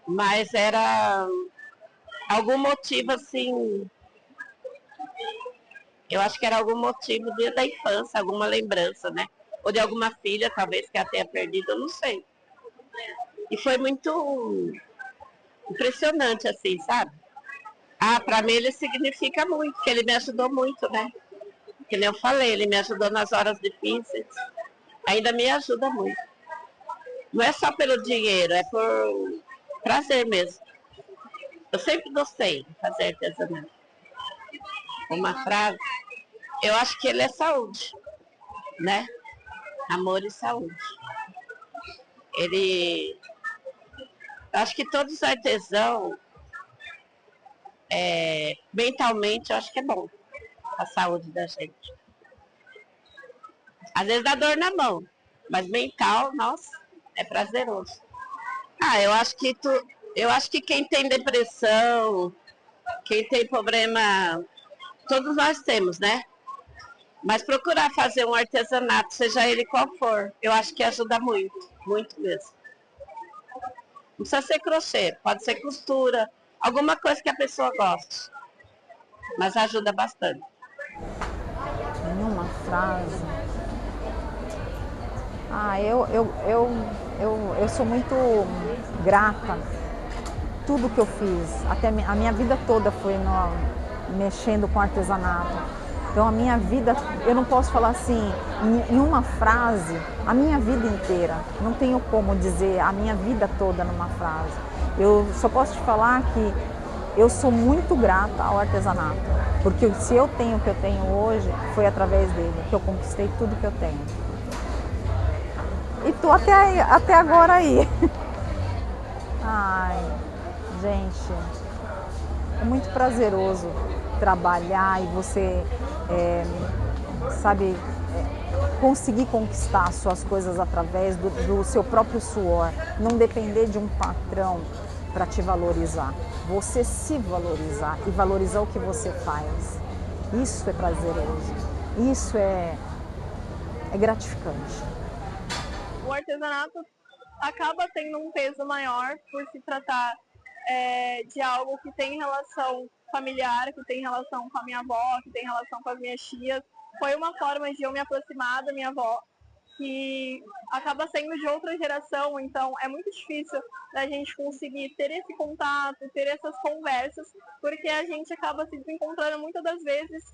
Mas era algum motivo assim. Eu acho que era algum motivo da infância, alguma lembrança, né? Ou de alguma filha, talvez, que ela tenha perdido, eu não sei. E foi muito impressionante, assim, sabe? Para mim ele significa muito, porque ele me ajudou muito, né? Que nem eu falei, ele me ajudou nas horas difíceis. Ainda me ajuda muito. Não é só pelo dinheiro, é por prazer mesmo. Eu sempre gostei de fazer artesanato. Uma frase, eu acho que ele é saúde, né? Amor e saúde. Eu acho que todos os artesãos, mentalmente, eu acho que é bom a saúde da gente. Às vezes dá dor na mão, mas mental, nossa, é prazeroso. Eu acho que quem tem depressão, quem tem problema, todos nós temos, né? Mas procurar fazer um artesanato, seja ele qual for, eu acho que ajuda muito, muito mesmo. Não precisa ser crochê, pode ser costura, alguma coisa que a pessoa goste. Mas ajuda bastante. Em uma frase. Eu sou muito grata. Tudo que eu fiz, até a minha vida toda foi mexendo com artesanato. Então a minha vida, eu não posso falar assim, em uma frase, a minha vida inteira. Não tenho como dizer a minha vida toda numa frase. Eu só posso te falar que eu sou muito grata ao artesanato. Porque se eu tenho o que eu tenho hoje, foi através dele que eu conquistei tudo que eu tenho. E tô até agora aí. Ai, gente, é muito prazeroso trabalhar e você, sabe, conseguir conquistar suas coisas através do seu próprio suor, não depender de um patrão para te valorizar. Você se valorizar e valorizar o que você faz. Isso é prazeroso, isso é gratificante. O artesanato acaba tendo um peso maior por se tratar de algo que tem relação familiar, que tem relação com a minha avó, que tem relação com as minhas tias. Foi uma forma de eu me aproximar da minha avó, que acaba sendo de outra geração, então é muito difícil da gente conseguir ter esse contato, ter essas conversas, porque a gente acaba se desencontrando muitas das vezes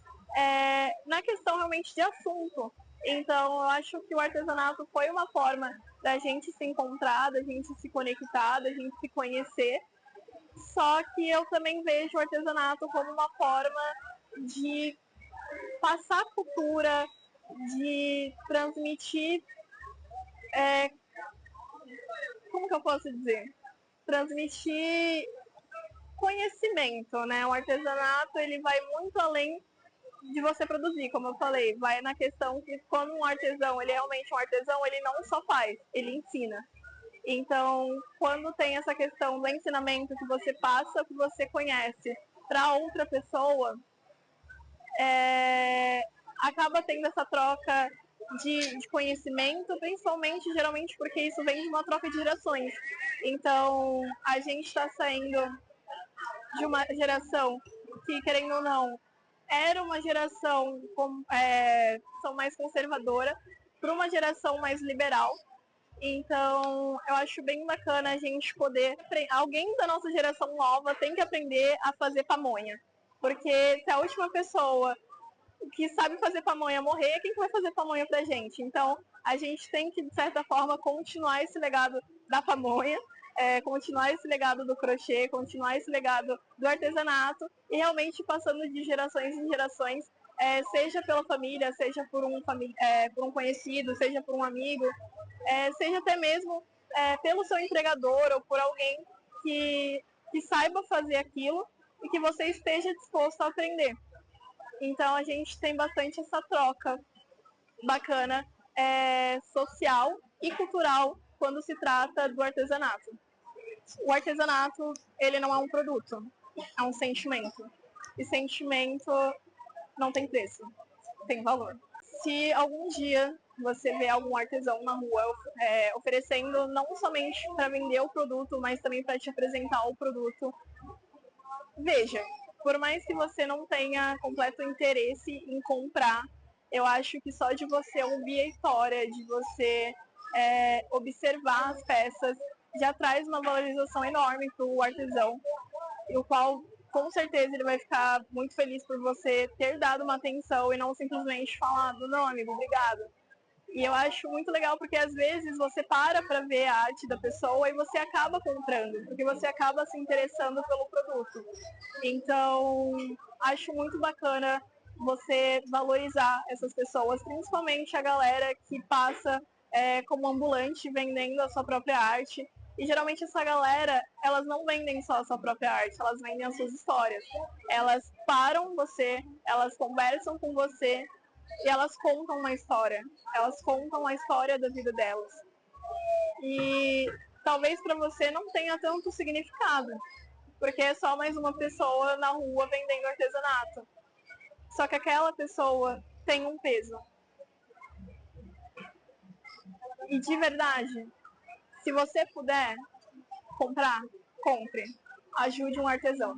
na questão realmente de assunto. Então, eu acho que o artesanato foi uma forma da gente se encontrar, da gente se conectar, da gente se conhecer. Só que eu também vejo o artesanato como uma forma de passar cultura, de transmitir, como que eu posso dizer? Transmitir conhecimento, né? O artesanato, ele vai muito além de você produzir, como eu falei, vai na questão que quando um artesão, ele é realmente um artesão, ele não só faz, ele ensina. Então, quando tem essa questão do ensinamento que você passa, que você conhece para outra pessoa, acaba tendo essa troca de conhecimento, principalmente, geralmente, porque isso vem de uma troca de gerações. Então, a gente está saindo de uma geração que, querendo ou não, era uma geração mais conservadora para uma geração mais liberal. Então, eu acho bem bacana a gente poder... Alguém da nossa geração nova tem que aprender a fazer pamonha. Porque se a última pessoa que sabe fazer pamonha morrer, quem que vai fazer pamonha pra gente? Então, a gente tem que, de certa forma, continuar esse legado da pamonha, continuar esse legado do crochê, continuar esse legado do artesanato e realmente passando de gerações em gerações, seja pela família, seja por um conhecido, seja por um amigo, seja até mesmo pelo seu empregador ou por alguém que saiba fazer aquilo e que você esteja disposto a aprender. Então a gente tem bastante essa troca bacana, social e cultural quando se trata do artesanato. O artesanato, ele não é um produto, é um sentimento. E sentimento não tem preço, tem valor. Se algum dia você vê algum artesão na rua oferecendo não somente para vender o produto, mas também para te apresentar o produto, veja, por mais que você não tenha completo interesse em comprar, eu acho que só de você ouvir a história, de você observar as peças, já traz uma valorização enorme para o artesão, o qual com certeza ele vai ficar muito feliz por você ter dado uma atenção e não simplesmente falado, não, amigo, obrigado. E eu acho muito legal porque às vezes você para ver a arte da pessoa e você acaba comprando, porque você acaba se interessando pelo produto. Então, acho muito bacana você valorizar essas pessoas, principalmente a galera que passa como ambulante vendendo a sua própria arte. E geralmente essa galera, elas não vendem só a sua própria arte, elas vendem as suas histórias. Elas param você, elas conversam com você e elas contam uma história. Elas contam a história da vida delas. E talvez para você não tenha tanto significado, porque é só mais uma pessoa na rua vendendo artesanato. Só que aquela pessoa tem um peso. E de verdade, se você puder comprar, compre. Ajude um artesão.